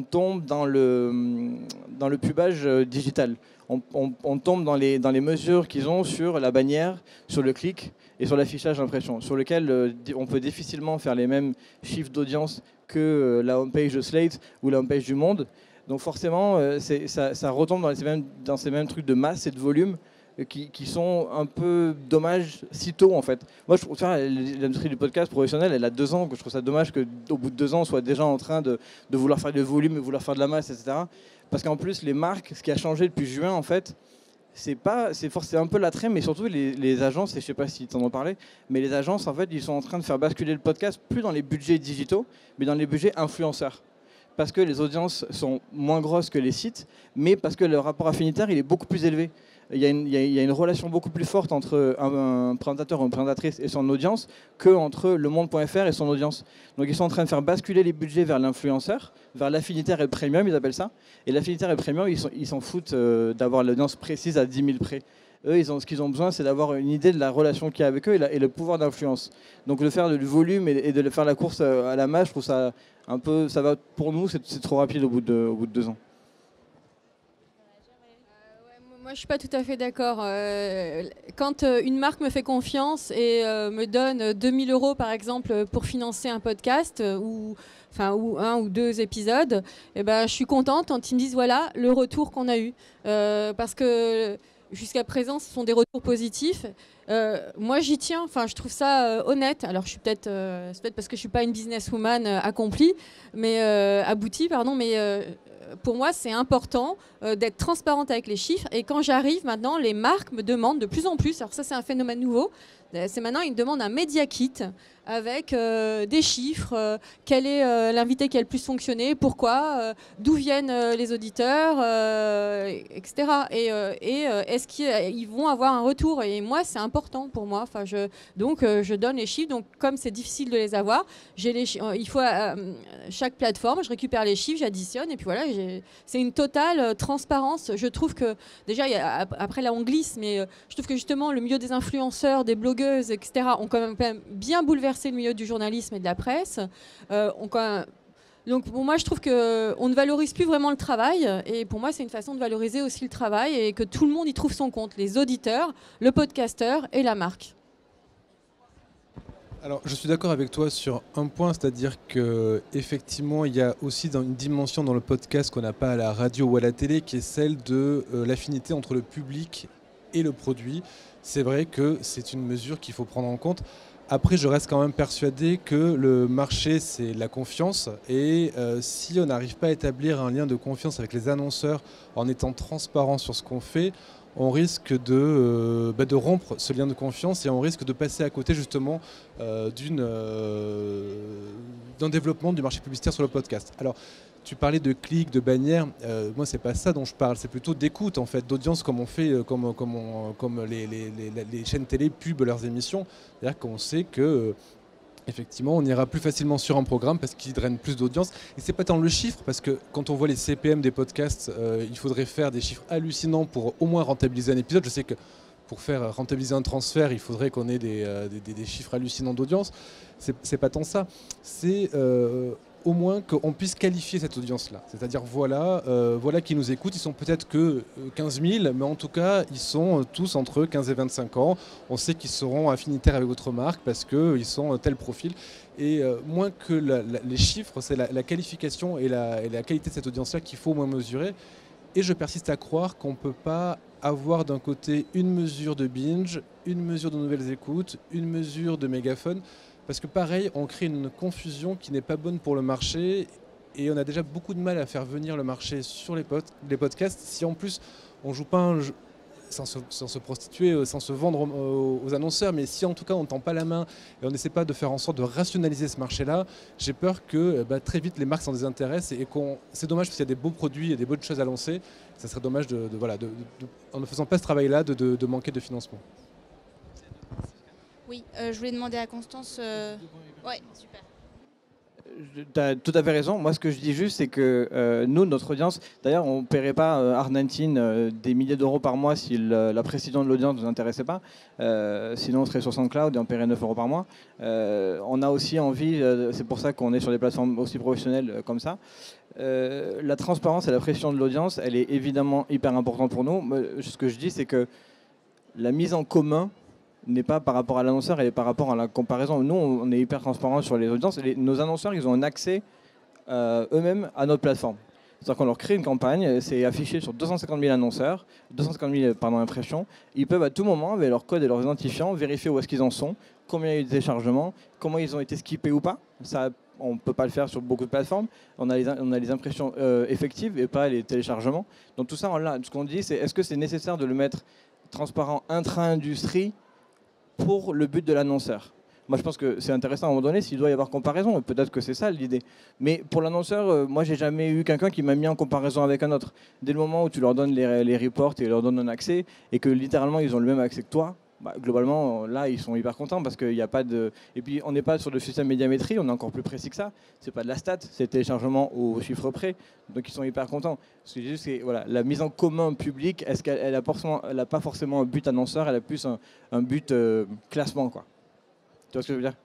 tombe dans le pubage digital. On tombe dans les mesures qu'ils ont sur la bannière, sur le clic et sur l'affichage d'impression, sur lequel on peut difficilement faire les mêmes chiffres d'audience que la homepage de Slate ou la homepage du Monde. Donc forcément, ça retombe dans ces mêmes trucs de masse et de volume qui sont un peu dommages si tôt en fait. Moi, je trouve l'industrie du podcast professionnel, elle a 2 ans, que je trouve ça dommage qu'au bout de 2 ans, on soit déjà en train de vouloir faire du volume, de vouloir faire de la masse, etc. Parce qu'en plus, les marques, ce qui a changé depuis juin, en fait, c'est un peu l'attrait, mais surtout les agences, et je ne sais pas si tu en as parlé, mais les agences, en fait, ils sont en train de faire basculer le podcast plus dans les budgets digitaux, mais dans les budgets influenceurs. Parce que les audiences sont moins grosses que les sites, mais parce que le rapport affinitaire, il est beaucoup plus élevé. Il y a une relation beaucoup plus forte entre un présentateur ou une présentatrice et son audience qu'entre lemonde.fr et son audience. Donc ils sont en train de faire basculer les budgets vers l'influenceur, vers l'affinitaire et le premium, ils appellent ça. Et l'affinitaire et le premium, ils s'en foutent d'avoir l'audience précise à 10 000 près. Eux, ce qu'ils ont besoin, c'est d'avoir une idée de la relation qu'il y a avec eux et le pouvoir d'influence. Donc de faire du volume et de faire la course à la masse, je trouve ça un peu, ça va pour nous, c'est trop rapide au bout de 2 ans. Moi, je suis pas tout à fait d'accord. Quand une marque me fait confiance et me donne 2 000 € par exemple pour financer un podcast ou 1 ou 2 épisodes, je suis contente quand ils me disent voilà le retour qu'on a eu. Parce que jusqu'à présent, ce sont des retours positifs. Moi, j'y tiens. Enfin, je trouve ça honnête. Alors, je suis c'est peut-être parce que je suis pas une businesswoman accomplie, mais aboutie, pardon. Mais pour moi, c'est important d'être transparente avec les chiffres. Et quand j'arrive maintenant, les marques me demandent de plus en plus. Alors ça, c'est un phénomène nouveau. C'est maintenant, ils me demandent un média kit avec des chiffres, quel est l'invité qui a le plus fonctionné, pourquoi, d'où viennent les auditeurs, etc. Et est-ce qu'ils vont avoir un retour? Et moi, c'est important pour moi. Enfin, donc, je donne les chiffres. Donc, comme c'est difficile de les avoir, il faut chaque plateforme, je récupère les chiffres, j'additionne, et puis voilà, c'est une totale transparence. Je trouve que, déjà, après là, on glisse, mais je trouve que justement, le milieu des influenceurs, des blogueuses, etc., ont quand même bien bouleversé le milieu du journalisme et de la presse. Donc pour moi, je trouve qu'on ne valorise plus vraiment le travail. Et pour moi, c'est une façon de valoriser aussi le travail et que tout le monde y trouve son compte. Les auditeurs, le podcasteur et la marque. Alors, je suis d'accord avec toi sur un point, c'est-à-dire qu'effectivement, il y a aussi une dimension dans le podcast qu'on n'a pas à la radio ou à la télé, qui est celle de l'affinité entre le public et le produit. C'est vrai que c'est une mesure qu'il faut prendre en compte. Après, je reste quand même persuadé que le marché, c'est la confiance. Et si on n'arrive pas à établir un lien de confiance avec les annonceurs en étant transparent sur ce qu'on fait, on risque de rompre ce lien de confiance et on risque de passer à côté justement d'un développement du marché publicitaire sur le podcast. Alors, tu parlais de clics, de bannières. Moi, c'est pas ça dont je parle. C'est plutôt d'écoute, en fait, d'audience, comme on fait, comme les chaînes télé pubent leurs émissions. C'est-à-dire qu'on sait que effectivement, on ira plus facilement sur un programme parce qu'il draine plus d'audience. Et c'est pas tant le chiffre, parce que quand on voit les CPM des podcasts, il faudrait faire des chiffres hallucinants pour au moins rentabiliser un épisode. Je sais que pour faire rentabiliser un transfert, il faudrait qu'on ait des chiffres hallucinants d'audience. C'est pas tant ça. C'est au moins qu'on puisse qualifier cette audience-là. C'est-à-dire, voilà qui nous écoutent. Ils sont peut-être que 15 000, mais en tout cas, ils sont tous entre 15 et 25 ans. On sait qu'ils seront affinitaires avec votre marque parce qu'ils sont tel profil. Et moins que les chiffres, c'est la qualification et la qualité de cette audience-là qu'il faut au moins mesurer. Et je persiste à croire qu'on ne peut pas avoir d'un côté une mesure de binge, une mesure de nouvelles écoutes, une mesure de mégaphone. Parce que pareil, on crée une confusion qui n'est pas bonne pour le marché et on a déjà beaucoup de mal à faire venir le marché sur les podcasts. Si en plus on joue pas un jeu, sans se prostituer, sans se vendre aux annonceurs, mais si en tout cas on ne tend pas la main et on n'essaie pas de faire en sorte de rationaliser ce marché-là, j'ai peur que très vite les marques s'en désintéressent et c'est dommage parce qu'il y a des beaux produits et des bonnes choses à lancer. Ça serait dommage en ne faisant pas ce travail-là de manquer de financement. Oui, je voulais demander à Constance. Ouais, super. Tu as tout à fait raison. Moi, ce que je dis juste, c'est que nous, notre audience, d'ailleurs, on ne paierait pas Arnantine des milliers d'euros par mois si la précision de l'audience ne nous intéressait pas. Sinon, on serait sur SoundCloud et on paierait 9 euros par mois. On a aussi envie, c'est pour ça qu'on est sur des plateformes aussi professionnelles comme ça. La transparence et la précision de l'audience, elle est évidemment hyper importante pour nous. Ce que je dis, c'est que la mise en commun n'est pas par rapport à l'annonceur, elle est par rapport à la comparaison. Nous, on est hyper transparent sur les audiences. Nos annonceurs, ils ont un accès eux-mêmes à notre plateforme. C'est-à-dire qu'on leur crée une campagne, c'est affiché sur 250 000 annonceurs, 250 000 impressions. Ils peuvent à tout moment, avec leur code et leurs identifiants, vérifier où est-ce qu'ils en sont, combien il y a eu de téléchargements, comment ils ont été skippés ou pas. Ça, on ne peut pas le faire sur beaucoup de plateformes. On a les impressions effectives et pas les téléchargements. Donc tout ça, ce qu'on dit, c'est est-ce que c'est nécessaire de le mettre transparent intra-industrie pour le but de l'annonceur? Moi, je pense que c'est intéressant à un moment donné s'il doit y avoir comparaison. Peut-être que c'est ça l'idée. Mais pour l'annonceur, moi, j'ai jamais eu quelqu'un qui m'a mis en comparaison avec un autre. Dès le moment où tu leur donnes les reports et leur donnes un accès et que littéralement ils ont le même accès que toi, globalement, là, ils sont hyper contents parce qu'il n'y a pas de. Et puis, on n'est pas sur le système médiamétrie, on est encore plus précis que ça. C'est pas de la stat, c'est téléchargement au chiffre près. Donc, ils sont hyper contents. Ce que je dis juste, c'est voilà, la mise en commun publique, est-ce qu'elle n'a pas forcément un but annonceur, elle a plus un but classement, quoi. Tu vois ce que je veux dire?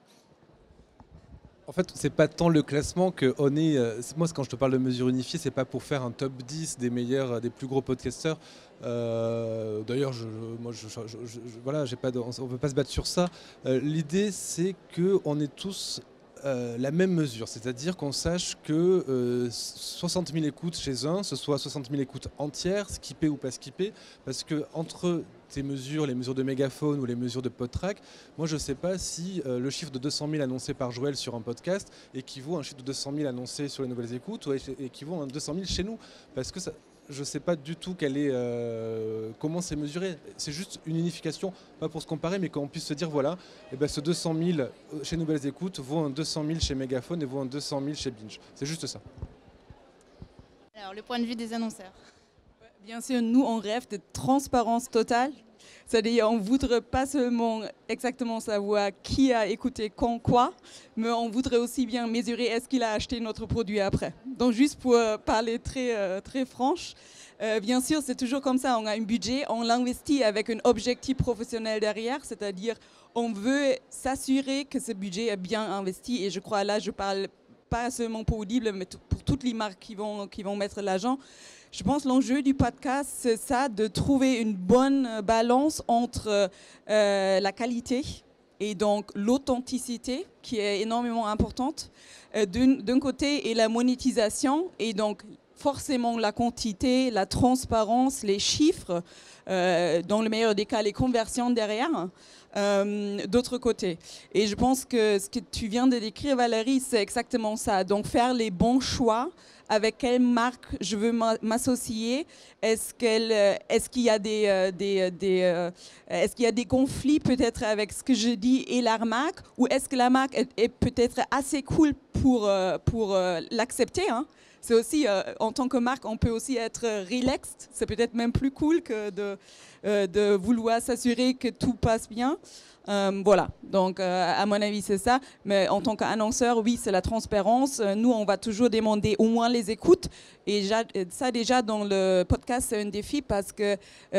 En fait, c'est pas tant le classement que on est. Moi, quand je te parle de mesure unifiée, c'est pas pour faire un top 10 des meilleurs, des plus gros podcasteurs. D'ailleurs, voilà, on ne veut pas se battre sur ça. L'idée, c'est qu'on est tous la même mesure, c'est-à-dire qu'on sache que 60 000 écoutes chez un, ce soit 60 000 écoutes entières, skippées ou pas skippées, parce que entre tes mesures, les mesures de mégaphone ou les mesures de podtrack, moi je ne sais pas si le chiffre de 200 000 annoncé par Joël sur un podcast équivaut à un chiffre de 200 000 annoncé sur les nouvelles écoutes ou équivaut à un 200 000 chez nous, parce que ça, je ne sais pas du tout comment c'est mesuré. C'est juste une unification, pas pour se comparer, mais qu'on puisse se dire, voilà, eh ben, ce 200 000 chez Nouvelles Écoutes vaut un 200 000 chez Mégaphone et vaut un 200 000 chez Binge. C'est juste ça. Alors, le point de vue des annonceurs. Bien sûr, nous, on rêve de transparence totale. C'est-à-dire, on ne voudrait pas seulement exactement savoir qui a écouté quand, quoi, mais on voudrait aussi bien mesurer est-ce qu'il a acheté notre produit après. Donc, juste pour parler très franche, bien sûr, c'est toujours comme ça. On a un budget, on l'investit avec un objectif professionnel derrière, c'est-à-dire on veut s'assurer que ce budget est bien investi. Et je crois là, je parle pas seulement pour Audible, mais pour toutes les marques qui vont mettre l'argent. Je pense que l'enjeu du podcast, c'est ça, de trouver une bonne balance entre la qualité et donc l'authenticité, qui est énormément importante, d'un côté, et la monétisation, et donc forcément la quantité, la transparence, les chiffres, dans le meilleur des cas, les conversions derrière. D'autre côté. Et je pense que ce que tu viens de décrire, Valérie, c'est exactement ça. Donc faire les bons choix. Avec quelle marque je veux m'associer? Est-ce qu'il y a est-ce qu'il y a des conflits peut-être avec ce que je dis et la marque, ou est-ce que la marque est peut-être assez cool pour l'accepter, hein? C'est aussi, en tant que marque, on peut aussi être relaxed. C'est peut-être même plus cool que de vouloir s'assurer que tout passe bien. Voilà, donc à mon avis c'est ça, mais en tant qu'annonceur, oui, c'est la transparence. Nous, on va toujours demander au moins les écoutes, et ça déjà dans le podcast c'est un défi parce que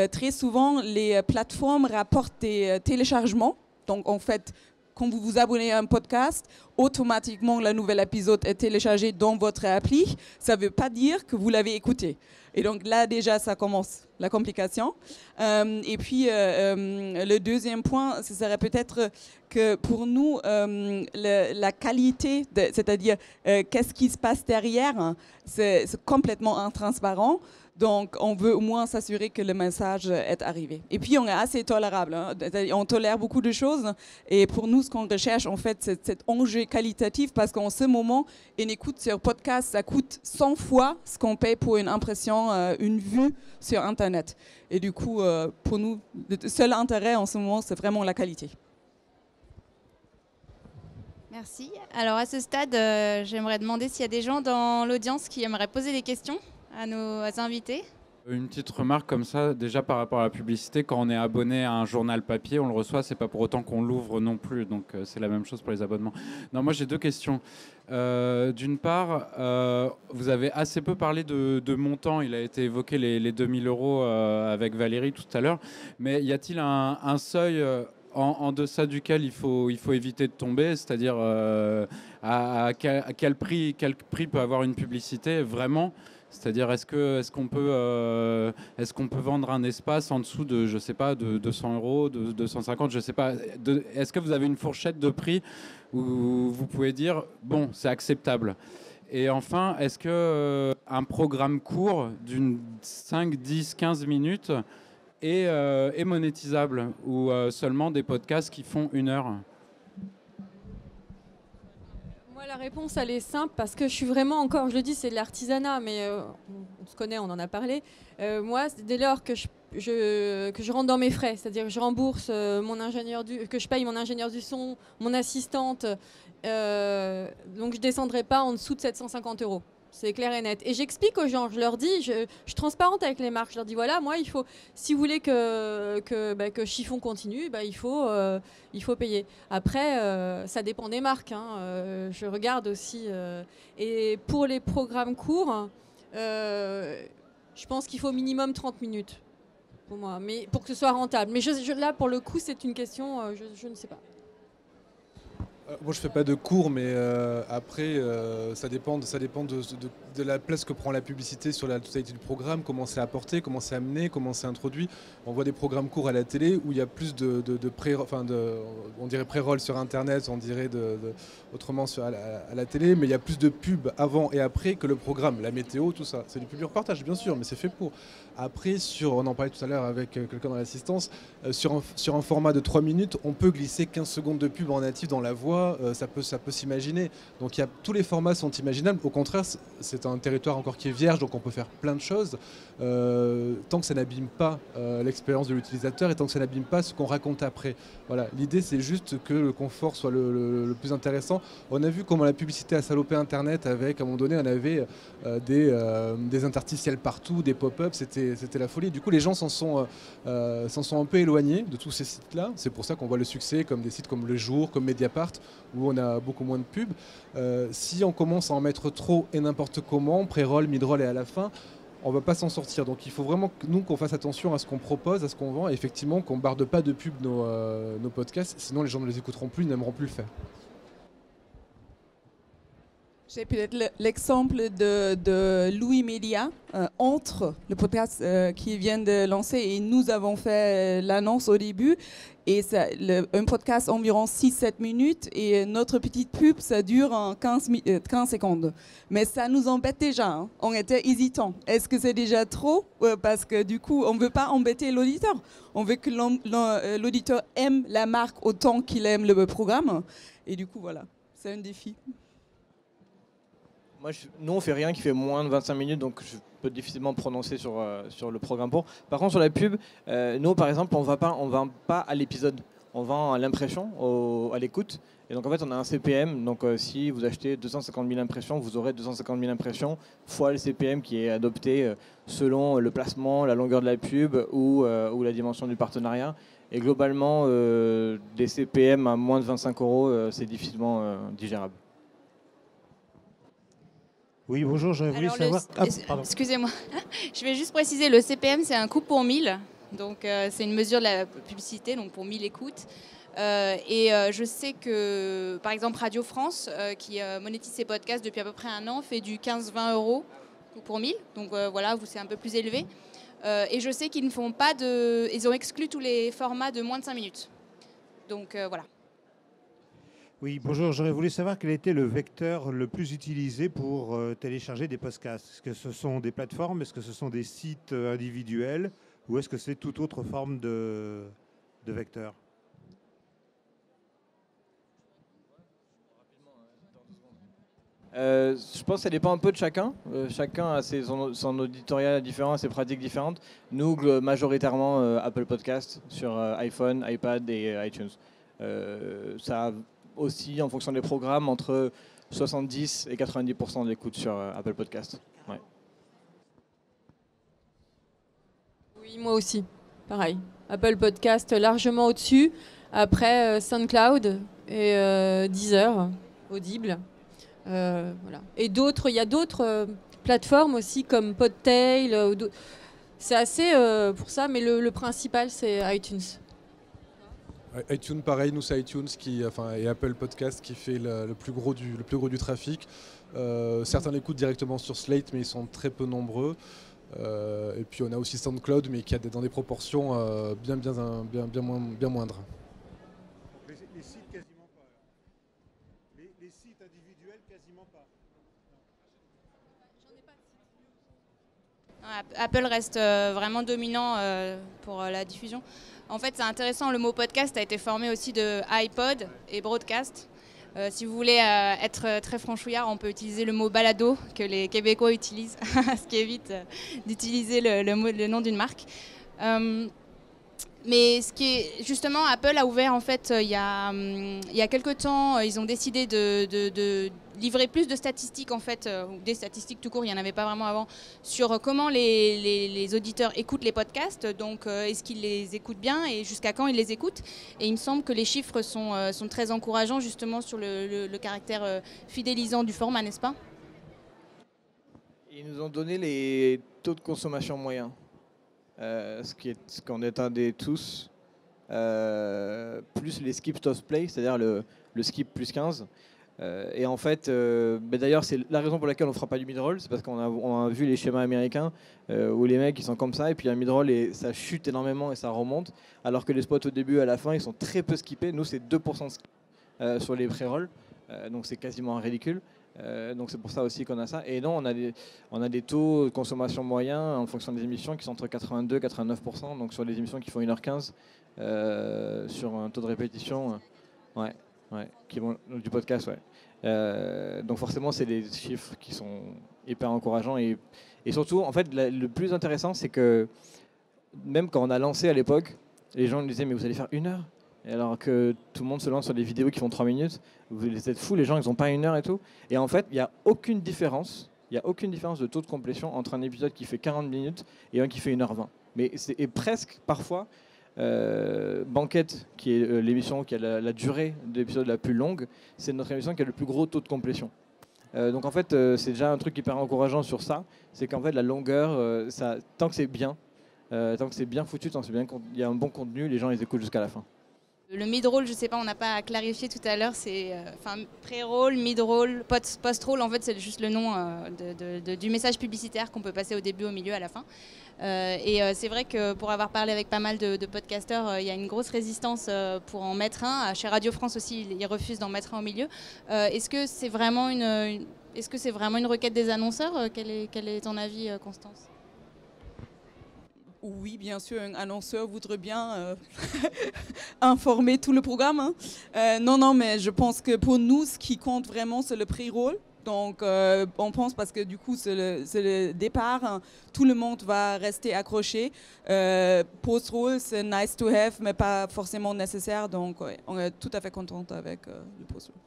très souvent les plateformes rapportent des téléchargements. Donc en fait, quand vous vous abonnez à un podcast, automatiquement le nouvel épisode est téléchargé dans votre appli. Ça ne veut pas dire que vous l'avez écouté. Et donc là, déjà, ça commence la complication. Et puis, le deuxième point, ce serait peut-être que pour nous, la qualité, c'est-à-dire qu'est-ce qui se passe derrière, c'est complètement intransparent. Donc, on veut au moins s'assurer que le message est arrivé. Et puis, on est assez tolérable. Hein. On tolère beaucoup de choses. Et pour nous, ce qu'on recherche, en fait, c'est cet enjeu qualitatif parce qu'en ce moment, une écoute sur podcast, ça coûte 100 fois ce qu'on paye pour une impression, une vue sur Internet. Et du coup, pour nous, le seul intérêt en ce moment, c'est vraiment la qualité. Merci. Alors, à ce stade, j'aimerais demander s'il y a des gens dans l'audience qui aimeraient poser des questions à nos invités. Une petite remarque comme ça, déjà par rapport à la publicité, quand on est abonné à un journal papier, on le reçoit, c'est pas pour autant qu'on l'ouvre non plus, donc c'est la même chose pour les abonnements. Non, moi j'ai deux questions. D'une part, vous avez assez peu parlé de montant, il a été évoqué les 2000 € avec Valérie tout à l'heure, mais y a-t-il un seuil en deçà duquel il faut éviter de tomber, c'est-à-dire à quel prix peut avoir une publicité vraiment? C'est-à-dire, est-ce qu'on peut vendre un espace en dessous de, je sais pas, de 200 €, de 250, je sais pas. Est-ce que vous avez une fourchette de prix où vous pouvez dire, bon, c'est acceptable? Et enfin, est-ce que un programme court d'une 5, 10, 15 minutes est monétisable ou seulement des podcasts qui font 1 heure? La réponse, elle est simple parce que je suis vraiment encore, je le dis, c'est de l'artisanat, mais on se connaît, on en a parlé. Moi, dès lors que je rentre dans mes frais, c'est-à-dire que je rembourse que je paye mon ingénieur du son, mon assistante, donc je ne descendrai pas en dessous de 750 €. C'est clair et net. Et j'explique aux gens, je leur dis, je suis transparente avec les marques. Je leur dis, voilà, moi, il faut, si vous voulez que Chiffon continue, il faut payer. Après, ça dépend des marques. Hein. Je regarde aussi. Et pour les programmes courts, je pense qu'il faut au minimum 30 minutes pour moi, mais pour que ce soit rentable. Mais là, pour le coup, c'est une question, je ne sais pas. Moi, je fais pas de cours, mais après, ça dépend de la place que prend la publicité sur la totalité du programme, comment c'est apporté, comment c'est amené, comment c'est introduit. On voit des programmes courts à la télé où il y a plus on dirait pré-roll sur Internet, on dirait autrement à la télé, mais il y a plus de pubs avant et après que le programme, la météo, tout ça. C'est du public reportage, bien sûr, mais c'est fait pour. Après, on en parlait tout à l'heure avec quelqu'un dans l'assistance, sur un format de 3 minutes, on peut glisser 15 secondes de pub en natif dans la voix, ça peut s'imaginer. Donc tous les formats sont imaginables. Au contraire, c'est un territoire encore qui est vierge, donc on peut faire plein de choses, tant que ça n'abîme pas l'expérience de l'utilisateur et tant que ça n'abîme pas ce qu'on raconte après. Voilà. L'idée, c'est juste que le confort soit le plus intéressant. On a vu comment la publicité a salopé Internet avec, à un moment donné, on avait des interstitiels partout, des pop-ups, c'était la folie. Du coup, les gens s'en sont un peu éloignés de tous ces sites-là. C'est pour ça qu'on voit le succès comme des sites comme Le Jour, comme Mediapart, où on a beaucoup moins de pubs. Si on commence à en mettre trop et n'importe comment, pré-roll, mid-roll et à la fin, on ne va pas s'en sortir. Donc il faut vraiment qu'on fasse attention à ce qu'on propose, à ce qu'on vend, et effectivement qu'on ne barde pas de pub nos podcasts, sinon les gens ne les écouteront plus, ils n'aimeront plus le faire. J'ai peut-être l'exemple de Louis Média, Entre, le podcast qui vient de lancer, et nous avons fait l'annonce au début. Et un podcast environ 6-7 minutes, et notre petite pub, ça dure en 15 secondes. Mais ça nous embête déjà, hein. On était hésitants. Est-ce que c'est déjà trop? Parce que du coup, on ne veut pas embêter l'auditeur. On veut que l'auditeur aime la marque autant qu'il aime le programme. Et du coup, voilà, c'est un défi. Nous, on fait rien qui fait moins de 25 minutes, donc je peux difficilement me prononcer sur le programme pour. Par contre, sur la pub, nous, par exemple, on va pas à l'épisode, on va à l'impression, à l'écoute. Et donc, en fait, on a un CPM. Donc, si vous achetez 250 000 impressions, vous aurez 250 000 impressions fois le CPM qui est adopté selon le placement, la longueur de la pub ou la dimension du partenariat. Et globalement, des CPM à moins de 25 €, c'est difficilement digérable. Oui, bonjour, j'aurais voulu savoir... Excusez-moi, je vais juste préciser, le CPM, c'est un coût pour 1000. Donc, c'est une mesure de la publicité, donc pour 1000 écoutes. Je sais que, par exemple, Radio France, qui monétise ses podcasts depuis à peu près un an, fait du 15-20 € pour 1000. Donc, voilà, c'est un peu plus élevé. Et je sais qu'ils ne font pas de... Ils ont exclu tous les formats de moins de 5 minutes. Donc, voilà. Oui, bonjour, j'aurais voulu savoir quel était le vecteur le plus utilisé pour télécharger des podcasts. Est-ce que ce sont des plateformes, est-ce que ce sont des sites individuels ou est-ce que c'est toute autre forme de vecteur? Je pense que ça dépend un peu de chacun. Chacun a son auditorial différent, ses pratiques différentes. Nous, majoritairement, Apple Podcast sur iPhone, iPad et iTunes. Ça aussi, en fonction des programmes, entre 70 et 90% d'écoute sur Apple Podcast. Ouais. Oui, moi aussi, pareil. Apple Podcast largement au-dessus. Après, SoundCloud et Deezer, Audible. Voilà. Et d'autres, il y a d'autres plateformes aussi comme Podtail. C'est assez pour ça, mais le principal, c'est iTunes. iTunes, pareil, nous c'est iTunes et Apple Podcast qui fait le plus gros du trafic. Certains l'écoutent directement sur Slate, mais ils sont très peu nombreux. Et puis on a aussi SoundCloud, mais qui a dans des proportions bien moindres. Les sites quasiment pas. Les sites individuels quasiment pas. Apple reste vraiment dominant pour la diffusion. En fait, c'est intéressant, le mot podcast a été formé aussi de iPod et broadcast. Si vous voulez être très franchouillard, on peut utiliser le mot balado que les Québécois utilisent, ce qui évite d'utiliser le nom d'une marque. Mais ce qui est justement, Apple a ouvert en fait il y a quelques temps, ils ont décidé de livrer plus de statistiques en fait, ou des statistiques tout court, il n'y en avait pas vraiment avant, sur comment les auditeurs écoutent les podcasts. Donc est-ce qu'ils les écoutent bien et jusqu'à quand ils les écoutent. Et il me semble que les chiffres sont très encourageants justement sur le caractère fidélisant du format, n'est-ce pas? Ils nous ont donné les taux de consommation moyens. Ce qu'on attendait tous, plus les skip to play, c'est-à-dire le skip plus 15. Et en fait, d'ailleurs, c'est la raison pour laquelle on ne fera pas du mid-roll, c'est parce qu'on a vu les schémas américains où les mecs ils sont comme ça, et puis un mid-roll et ça chute énormément et ça remonte, alors que les spots au début et à la fin ils sont très peu skippés. Nous, c'est 2% de skip sur les pré-rolls, donc c'est quasiment ridicule. Donc c'est pour ça aussi qu'on a ça. Et non, on a des taux de consommation moyens en fonction des émissions qui sont entre 82 et 89%, donc sur les émissions qui font 1h15, sur un taux de répétition. Qui vont du podcast, donc forcément, c'est des chiffres qui sont hyper encourageants et surtout, en fait, le plus intéressant, c'est que même quand on a lancé à l'époque, les gens nous disaient mais vous allez faire 1 heure, et alors que tout le monde se lance sur des vidéos qui font 3 minutes, vous êtes fous, les gens ils n'ont pas 1 heure et tout. Et en fait, il n'y a aucune différence. Il n'y a aucune différence de taux de complétion entre un épisode qui fait 40 minutes et un qui fait 1h20. Mais c'est presque parfois. Banquette, qui est l'émission qui a la durée de l'épisode la plus longue, c'est notre émission qui a le plus gros taux de complétion. Donc en fait, c'est déjà un truc hyper encourageant sur ça, c'est qu'en fait la longueur, tant que c'est bien foutu, tant qu'il y a un bon contenu, les gens ils écoutent jusqu'à la fin. Le mid-roll, je sais pas, on n'a pas clarifié tout à l'heure, c'est pré-roll, mid-roll, post-roll, en fait c'est juste le nom du message publicitaire qu'on peut passer au début, au milieu, à la fin. C'est vrai que pour avoir parlé avec pas mal de podcasteurs, il y a une grosse résistance pour en mettre un. Chez Radio France aussi, ils refusent d'en mettre un au milieu. Est-ce que c'est vraiment une requête des annonceurs? Quel est ton avis, Constance? Oui, bien sûr, un annonceur voudrait bien informer tout le programme. Non, mais je pense que pour nous, ce qui compte vraiment, c'est le pré-roll. Donc, on pense parce que du coup, c'est le départ. Tout le monde va rester accroché. Post-roll, c'est nice to have, mais pas forcément nécessaire. Donc, on est tout à fait contente avec le post-roll.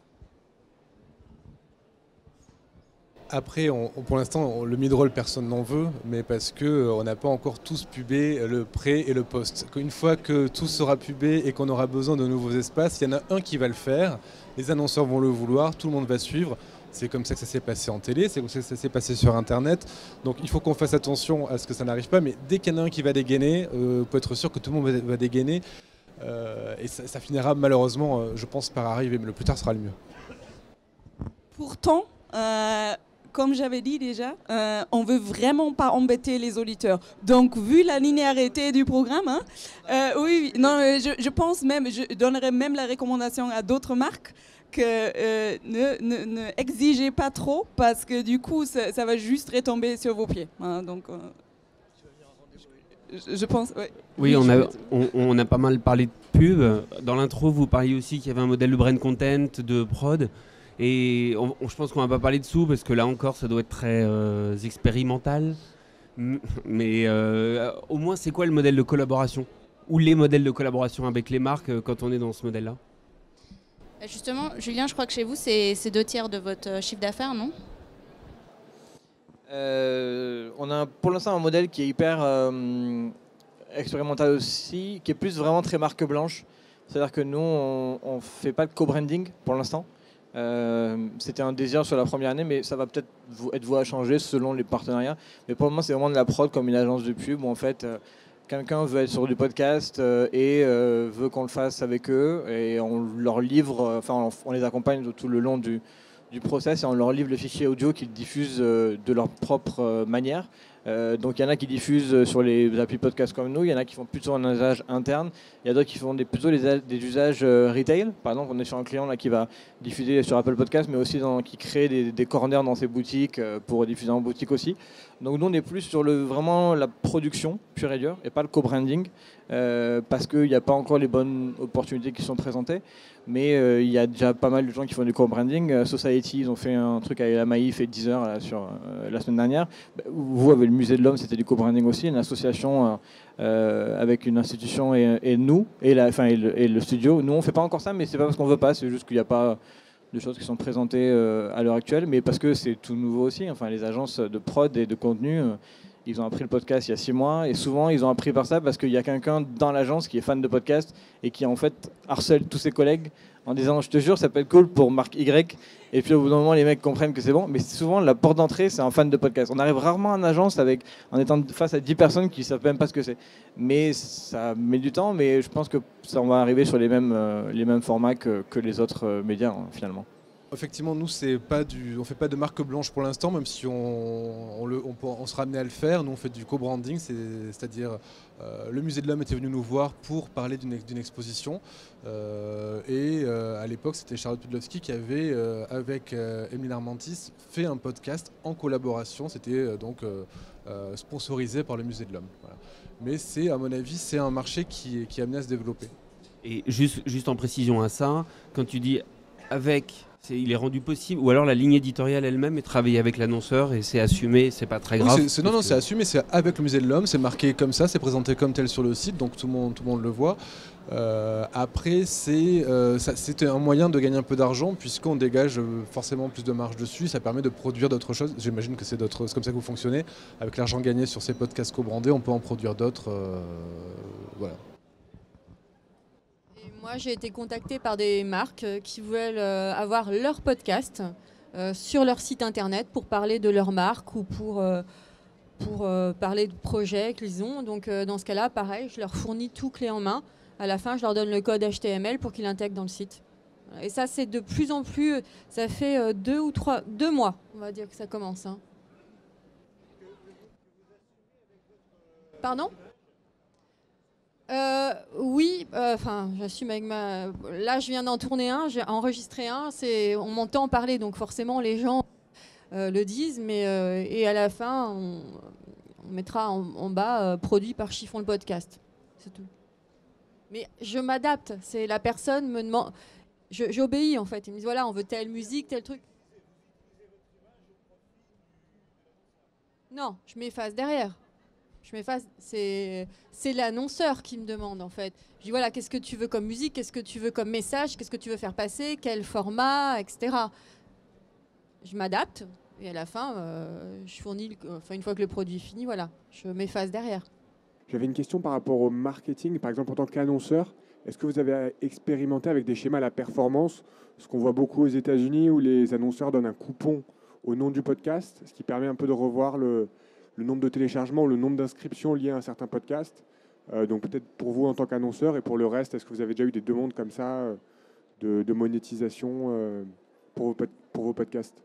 Après, pour l'instant, le mid-roll, personne n'en veut, mais parce qu'on n'a pas encore tous pubé le pré et le post. Une fois que tout sera pubé et qu'on aura besoin de nouveaux espaces, il y en a un qui va le faire, les annonceurs vont le vouloir, tout le monde va suivre. C'est comme ça que ça s'est passé en télé, c'est comme ça que ça s'est passé sur Internet. Donc il faut qu'on fasse attention à ce que ça n'arrive pas, mais dès qu'il y en a un qui va dégainer, on peut être sûr que tout le monde va dégainer. Et ça finira malheureusement, je pense, par arriver, mais le plus tard sera le mieux. Pourtant, comme j'avais dit déjà, on ne veut vraiment pas embêter les auditeurs. Donc, vu la linéarité du programme, je pense même, je donnerais même la recommandation à d'autres marques que ne exigez pas trop parce que du coup, ça va juste retomber sur vos pieds. Donc, je pense... Ouais. Oui, on a pas mal parlé de pub. Dans l'intro, vous parliez aussi qu'il y avait un modèle de brand content, de prod. Et je pense qu'on va pas parler dessous parce que là encore ça doit être très expérimental. Mais au moins c'est quoi le modèle de collaboration ou les modèles de collaboration avec les marques quand on est dans ce modèle-là? Justement, Julien, je crois que chez vous c'est 2/3 de votre chiffre d'affaires, non? On a pour l'instant un modèle qui est hyper expérimental aussi, qui est plus vraiment très marque blanche. C'est-à-dire que nous on fait pas de co-branding pour l'instant. C'était un désir sur la première année, mais ça va peut-être être voué à changer selon les partenariats. Mais pour le moment, c'est vraiment de la prod comme une agence de pub où en fait, quelqu'un veut être sur du podcast et veut qu'on le fasse avec eux et on leur livre, on les accompagne tout le long du process et on leur livre le fichier audio qu'ils diffusent de leur propre manière. Donc il y en a qui diffusent sur les applis podcast comme nous, il y en a qui font plutôt un usage interne, il y a d'autres qui font plutôt des usages retail. Par exemple, on est sur un client là, qui va diffuser sur Apple Podcast, mais aussi qui crée des corners dans ses boutiques pour diffuser en boutique aussi. Donc nous on est plus sur vraiment la production pure et dure et pas le co-branding parce qu'il n'y a pas encore les bonnes opportunités qui sont présentées. Mais il y a déjà pas mal de gens qui font du co-branding. Society, ils ont fait un truc avec la Maïf et Deezer là, sur la semaine dernière. Vous, avec le Musée de l'Homme, c'était du co-branding aussi, une association avec une institution et nous, et le studio. Nous, on ne fait pas encore ça, mais c'est pas parce qu'on ne veut pas, c'est juste qu'il n'y a pas de choses qui sont présentées à l'heure actuelle, mais parce que c'est tout nouveau aussi. Enfin, les agences de prod et de contenu, ils ont appris le podcast il y a 6 mois, et souvent, ils ont appris par ça parce qu'il y a quelqu'un dans l'agence qui est fan de podcast et qui, en fait, harcèle tous ses collègues en disant je te jure ça peut être cool pour marque Y, et puis au bout d'un moment les mecs comprennent que c'est bon, mais souvent la porte d'entrée c'est un fan de podcast. On arrive rarement en agence en étant face à 10 personnes qui ne savent même pas ce que c'est, mais ça met du temps, mais je pense que ça on va arriver sur les mêmes formats que les autres médias finalement. Effectivement, nous, on fait pas de marque blanche pour l'instant, même si on sera amené à le faire. Nous, on fait du co-branding, c'est-à-dire le Musée de l'Homme était venu nous voir pour parler d'une exposition. À l'époque, c'était Charlotte Pudlowski qui avait, avec Émile Armantis, fait un podcast en collaboration. C'était sponsorisé par le Musée de l'Homme. Voilà. Mais à mon avis, c'est un marché qui est amené à se développer. Et juste en précision à ça, quand tu dis il est rendu possible, ou alors la ligne éditoriale elle-même est travaillée avec l'annonceur et c'est assumé, c'est pas très grave. Oui, c'est assumé, c'est avec le Musée de l'Homme, c'est marqué comme ça, c'est présenté comme tel sur le site, donc tout le monde le voit. Après, c'était un moyen de gagner un peu d'argent puisqu'on dégage forcément plus de marge dessus, ça permet de produire d'autres choses. J'imagine que c'est comme ça que vous fonctionnez. Avec l'argent gagné sur ces podcasts co-brandés, on peut en produire d'autres. Voilà. Moi, j'ai été contactée par des marques qui veulent avoir leur podcast sur leur site internet pour parler de leur marque ou pour parler de projets qu'ils ont. Donc, dans ce cas-là, pareil, je leur fournis tout clé en main. À la fin, je leur donne le code HTML pour qu'ils l'intègrent dans le site. Et ça, c'est de plus en plus... Ça fait 2 mois, on va dire que ça commence. Hein. Pardon ? Oui, j'assume avec ma... Là, je viens d'en tourner un, j'ai enregistré un, on m'entend parler, donc forcément, les gens le disent, mais et à la fin, on mettra en bas produit par Chiffon le podcast. C'est tout. Mais je m'adapte, c'est la personne me demande... J'obéis, en fait. Ils me disent, voilà, on veut telle musique, tel truc. Non, je m'efface derrière. C'est l'annonceur qui me demande en fait. Je dis voilà, qu'est-ce que tu veux comme musique, qu'est-ce que tu veux comme message, qu'est-ce que tu veux faire passer, quel format, etc. Je m'adapte et à la fin, je fournis, une fois que le produit est fini, voilà, je m'efface derrière. J'avais une question par rapport au marketing, par exemple en tant qu'annonceur. Est-ce que vous avez expérimenté avec des schémas à la performance, ce qu'on voit beaucoup aux États-Unis où les annonceurs donnent un coupon au nom du podcast, ce qui permet un peu de revoir le nombre de téléchargements ou le nombre d'inscriptions liées à un certain podcast. Donc peut-être pour vous en tant qu'annonceur et pour le reste, est-ce que vous avez déjà eu des demandes comme ça de monétisation pour vos podcasts ?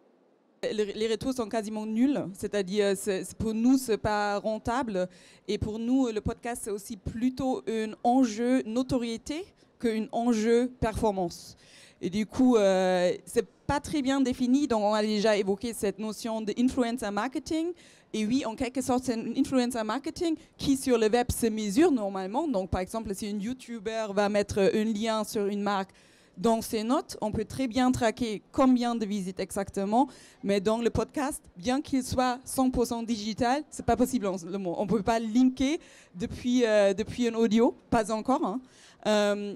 Les retours sont quasiment nuls, c'est-à-dire pour nous, ce n'est pas rentable. Et pour nous, le podcast, c'est aussi plutôt un enjeu notoriété qu'un enjeu performance. Et du coup, c'est pas très bien défini, donc on a déjà évoqué cette notion d'influencer marketing. Et oui, en quelque sorte, c'est un influencer marketing qui, sur le web, se mesure normalement. Donc, par exemple, si un YouTuber va mettre un lien sur une marque dans ses notes, on peut très bien traquer combien de visites exactement. Mais dans le podcast, bien qu'il soit 100% digital, c'est pas possible. On peut pas linker depuis un audio, pas encore. Hein.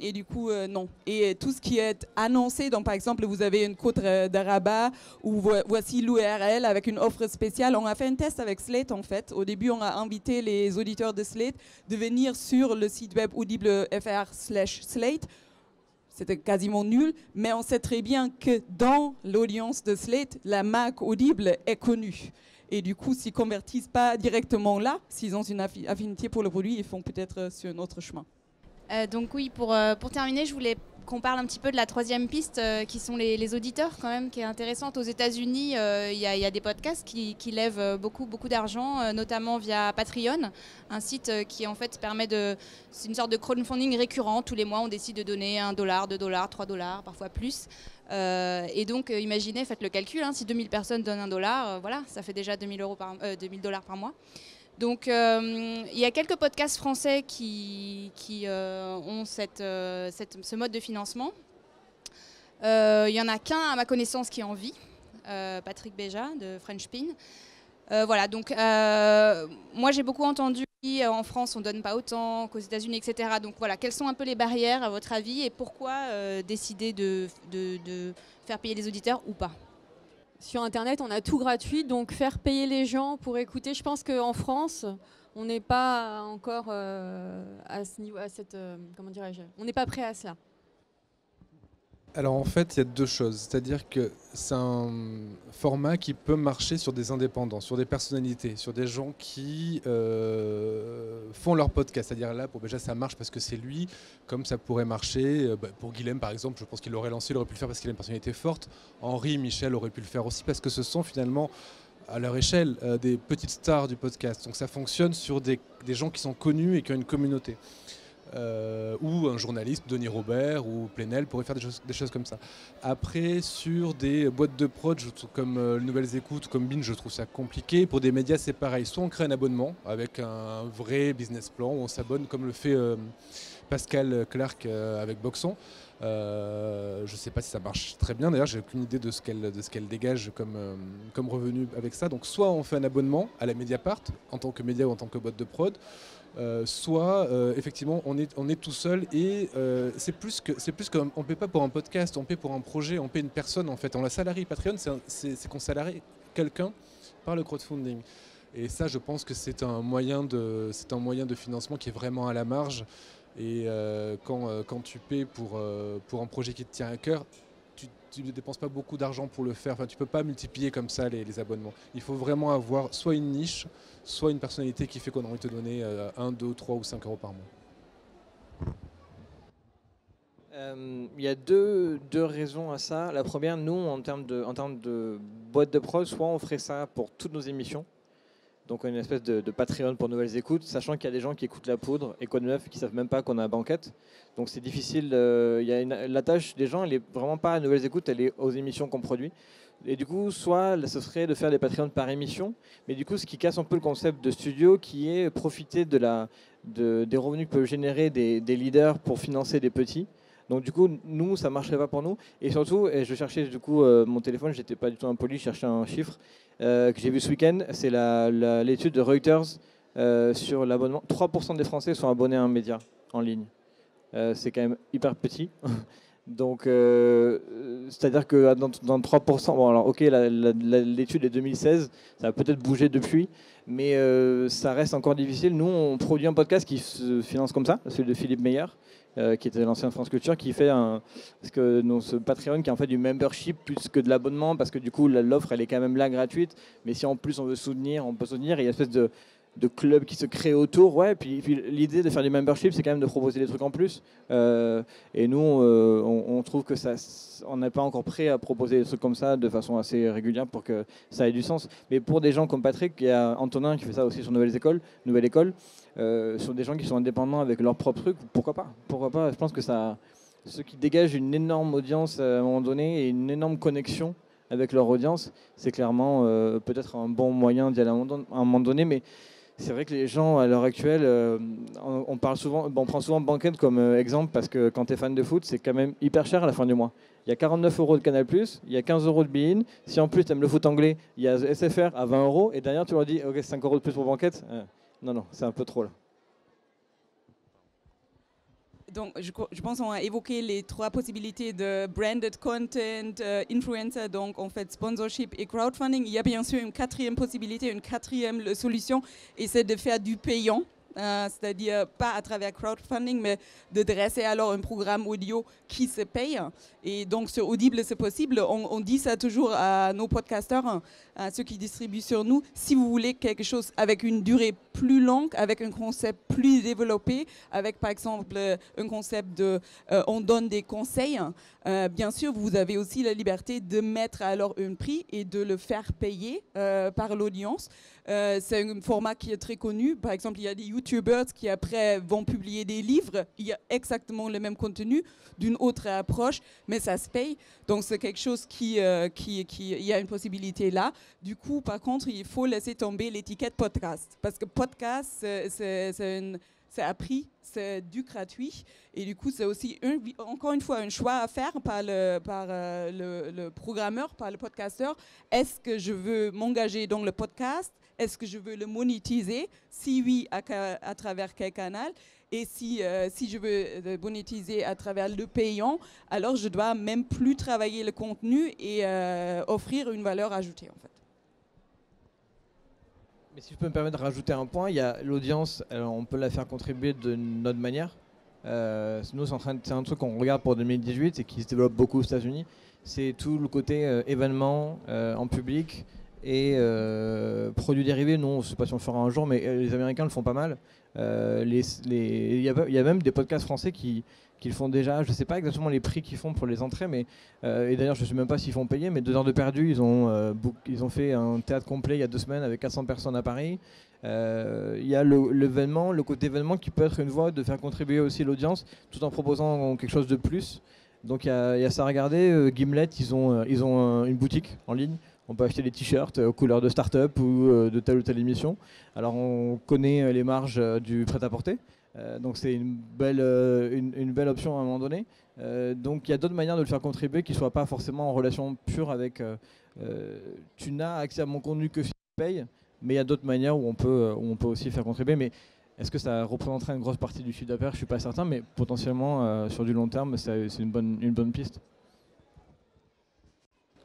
Et du coup, non. Et tout ce qui est annoncé, donc par exemple, vous avez une code de rabat ou voici l'URL avec une offre spéciale. On a fait un test avec Slate en fait. Au début, on a invité les auditeurs de Slate de venir sur le site web audible.fr/Slate. C'était quasiment nul, mais on sait très bien que dans l'audience de Slate, la marque Audible est connue. Et du coup, s'ils ne convertissent pas directement là, s'ils ont une affinité pour le produit, ils font peut-être sur un autre chemin. Donc oui, pour terminer, je voulais qu'on parle un petit peu de la troisième piste, qui sont les auditeurs quand même, qui est intéressante. Aux États-Unis, il y a des podcasts qui lèvent beaucoup d'argent, notamment via Patreon, un site qui en fait permet c'est une sorte de crowdfunding récurrent. Tous les mois, on décide de donner $1, $2, $3, parfois plus. Et donc, imaginez, faites le calcul, hein, si 2000 personnes donnent $1, voilà, ça fait déjà $2000 par mois. Donc, il y a quelques podcasts français qui ont ce mode de financement. Il y en a qu'un, à ma connaissance, qui est en vie, Patrick Béja, de French Pin. Voilà, donc moi, j'ai beaucoup entendu qu'en France, on ne donne pas autant qu'aux États-Unis, etc. Donc voilà, quelles sont un peu les barrières, à votre avis, et pourquoi décider de faire payer les auditeurs ou pas ? Sur Internet, on a tout gratuit, donc faire payer les gens pour écouter, je pense qu'en France, on n'est pas encore à ce niveau, comment dirais-je, on n'est pas prêt à cela. Alors en fait, il y a deux choses. C'est-à-dire que c'est un format qui peut marcher sur des indépendants, sur des personnalités, sur des gens qui font leur podcast. C'est-à-dire là, pour Béja, ça marche parce que c'est lui, comme ça pourrait marcher. Pour Guilhem, par exemple, je pense qu'il l'aurait lancé, il aurait pu le faire parce qu'il a une personnalité forte. Henri, Michel auraient pu le faire aussi parce que ce sont finalement, à leur échelle, des petites stars du podcast. Donc ça fonctionne sur des gens qui sont connus et qui ont une communauté. Ou un journaliste, Denis Robert ou Plenel pourrait faire des choses comme ça. Après, sur des boîtes de prod comme Nouvelles Écoutes, comme Binge, je trouve ça compliqué. Pour des médias, c'est pareil. Soit on crée un abonnement avec un vrai business plan, où on s'abonne comme le fait Pascal Clark avec Boxon. Je ne sais pas si ça marche très bien. D'ailleurs, j'ai aucune idée de ce qu'elle dégage comme revenu avec ça. Donc, soit on fait un abonnement à la Mediapart en tant que média ou en tant que boîte de prod. Soit effectivement on est tout seul et c'est plus qu'on ne paie pas pour un podcast, on paie pour un projet, on paie une personne en fait. On la salarie. Patreon, c'est qu'on salarie quelqu'un par le crowdfunding. Et ça, je pense que c'est un moyen de financement qui est vraiment à la marge. Et quand tu paies pour un projet qui te tient à cœur, tu ne dépenses pas beaucoup d'argent pour le faire. Enfin, tu ne peux pas multiplier comme ça les abonnements. Il faut vraiment avoir soit une niche, soit une personnalité qui fait qu'on a envie de te donner 1, 2, 3 ou 5 euros par mois. Il y a deux raisons à ça. La première, nous, en termes de boîte de prod, soit on ferait ça pour toutes nos émissions, donc une espèce de Patreon pour Nouvelles Écoutes, sachant qu'il y a des gens qui écoutent La Poudre et Quoi de Neuf qui ne savent même pas qu'on a un banquette. Donc c'est difficile. La tâche des gens, elle n'est vraiment pas à Nouvelles Écoutes, elle est aux émissions qu'on produit. Et du coup, soit ce serait de faire des Patreons par émission, mais du coup, ce qui casse un peu le concept de studio, qui est profiter des revenus que peuvent générer des leaders pour financer des petits. Donc du coup, nous, ça ne marcherait pas pour nous. Et surtout, je cherchais du coup mon téléphone, je n'étais pas du tout impoli, je cherchais un chiffre que j'ai vu ce week-end. C'est l'étude de Reuters sur l'abonnement. 3% des Français sont abonnés à un média en ligne. C'est quand même hyper petit. Donc, c'est-à-dire que dans 3%, bon alors ok, l'étude est 2016, ça a peut-être bougé depuis, mais ça reste encore difficile. Nous, on produit un podcast qui se finance comme ça, celui de Philippe Meyer, qui était l'ancien France Culture, qui fait ce Patreon qui est en fait du membership plus que de l'abonnement, parce que du coup l'offre elle est quand même là gratuite, mais si en plus on veut soutenir, on peut soutenir. Il y a une espèce de club qui se crée autour, ouais. Puis l'idée de faire du membership, c'est quand même de proposer des trucs en plus. Et nous, on trouve que on n'est pas encore prêt à proposer des trucs comme ça de façon assez régulière pour que ça ait du sens. Mais pour des gens comme Patrick, il y a Antonin qui fait ça aussi sur Nouvelle École, sur des gens qui sont indépendants avec leur propre truc, pourquoi pas. Je pense que ceux qui dégagent une énorme audience à un moment donné et une énorme connexion avec leur audience, c'est clairement peut-être un bon moyen d'y aller à un moment donné, mais c'est vrai que les gens, à l'heure actuelle, on prend souvent Banquette comme exemple, parce que quand tu es fan de foot, c'est quand même hyper cher à la fin du mois. Il y a 49 euros de Canal+, il y a 15 euros de Bein. Si en plus tu aimes le foot anglais, il y a SFR à 20 euros. Et derrière, tu leur dis, ok, 5 euros de plus pour Banquette. Non, c'est un peu trop là. Donc, je pense qu'on a évoqué les trois possibilités de branded content, influencer, donc en fait sponsorship et crowdfunding. Il y a bien sûr une quatrième possibilité, une quatrième solution, et c'est de faire du payant. C'est-à-dire pas à travers crowdfunding, mais de dresser alors un programme audio qui se paye. Et donc sur Audible, c'est possible. On dit ça toujours à nos podcasteurs, à ceux qui distribuent sur nous. Si vous voulez quelque chose avec une durée plus longue, avec un concept plus développé, avec par exemple un concept de on donne des conseils, bien sûr, vous avez aussi la liberté de mettre alors un prix et de le faire payer par l'audience. C'est un format qui est très connu. Par exemple, il y a des YouTubers qui après vont publier des livres. Il y a exactement le même contenu d'une autre approche, mais ça se paye. Donc c'est quelque chose il y a une possibilité là. Du coup, par contre, il faut laisser tomber l'étiquette podcast, parce que podcast, c'est à prix, c'est du gratuit, et du coup c'est aussi encore une fois un choix à faire par le programmeur, par le podcasteur. Est-ce que je veux m'engager dans le podcast? Est-ce que je veux le monétiser? Si oui, à travers quel canal? Et si je veux le monétiser à travers le payant, alors je dois même plus travailler le contenu et offrir une valeur ajoutée en fait. Mais si je peux me permettre de rajouter un point, il y a l'audience, on peut la faire contribuer de notre manière. Nous, c'est un truc qu'on regarde pour 2018 et qui se développe beaucoup aux États-Unis. C'est tout le côté événements en public et produits dérivés. Nous, je ne sais pas si on le fera un jour, mais les Américains le font pas mal. Il y a même des podcasts français qui le font déjà. Je ne sais pas exactement les prix qu'ils font pour les entrées, mais et d'ailleurs je ne sais même pas s'ils font payer, mais 2 heures de perdu, ils ont fait un théâtre complet il y a 2 semaines avec 400 personnes à Paris. Il y a le côté événement qui peut être une voie de faire contribuer aussi l'audience tout en proposant quelque chose de plus. Donc il y a ça à regarder. Gimlet, ils ont une boutique en ligne. On peut acheter des t-shirts aux couleurs de start-up ou de telle ou telle émission. Alors on connaît les marges du prêt-à-porter. Donc c'est une belle option à un moment donné. Donc il y a d'autres manières de le faire contribuer qui ne soient pas forcément en relation pure avec tu n'as accès à mon contenu que si tu payes, mais il y a d'autres manières où on peut aussi faire contribuer. Mais est-ce que ça représenterait une grosse partie du chiffre d'affaires? Je ne suis pas certain, mais potentiellement sur du long terme, c'est une bonne piste.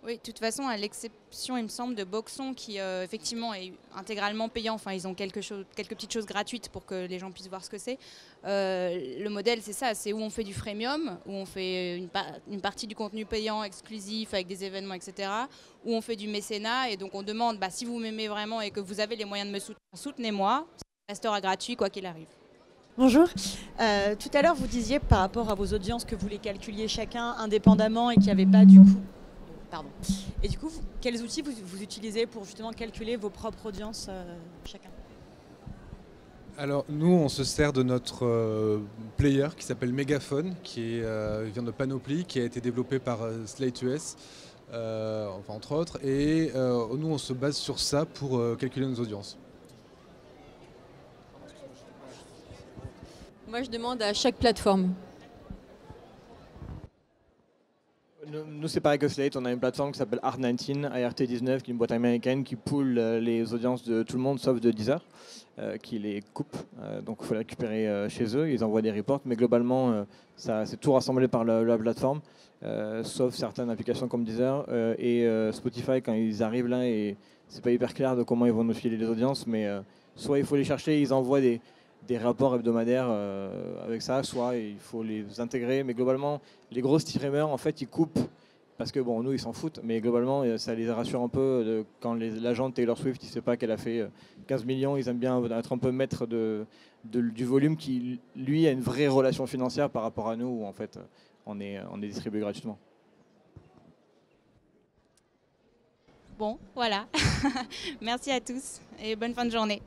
Oui, de toute façon, à l'exception, il me semble, de Boxon, qui effectivement est intégralement payant. Enfin, ils ont quelques petites choses gratuites pour que les gens puissent voir ce que c'est. Le modèle, c'est ça, c'est où on fait du freemium, où on fait une partie du contenu payant exclusif avec des événements, etc. Où on fait du mécénat, et donc on demande, si vous m'aimez vraiment et que vous avez les moyens de me soutenir, soutenez-moi. Ça restera gratuit, quoi qu'il arrive. Bonjour. Tout à l'heure, vous disiez par rapport à vos audiences que vous les calculiez chacun indépendamment et qu'il n'y avait pas du coup... Pardon. Et du coup, quels outils vous utilisez pour justement calculer vos propres audiences chacun? Alors nous, on se sert de notre player qui s'appelle Megaphone, qui vient de Panoply, qui a été développé par Slate US, entre autres. Et nous, on se base sur ça pour calculer nos audiences. Moi, je demande à chaque plateforme. Nous, c'est pareil que Slate, on a une plateforme qui s'appelle Art19, ART19, qui est une boîte américaine qui pool les audiences de tout le monde sauf de Deezer, qui les coupe. Donc il faut les récupérer chez eux, ils envoient des reports, mais globalement, c'est tout rassemblé par la plateforme, sauf certaines applications comme Deezer et Spotify quand ils arrivent là, et c'est pas hyper clair de comment ils vont nous filer les audiences, mais soit il faut les chercher, ils envoient des rapports hebdomadaires avec ça, soit il faut les intégrer. Mais globalement, les gros streamers, en fait, ils coupent parce que bon, nous, ils s'en foutent, mais globalement, ça les rassure un peu quand l'agent de Taylor Swift, il ne sait pas qu'elle a fait 15 millions, ils aiment bien être un peu maître du volume qui, lui, a une vraie relation financière par rapport à nous, où en fait, on est distribué gratuitement. Bon, voilà. Merci à tous et bonne fin de journée.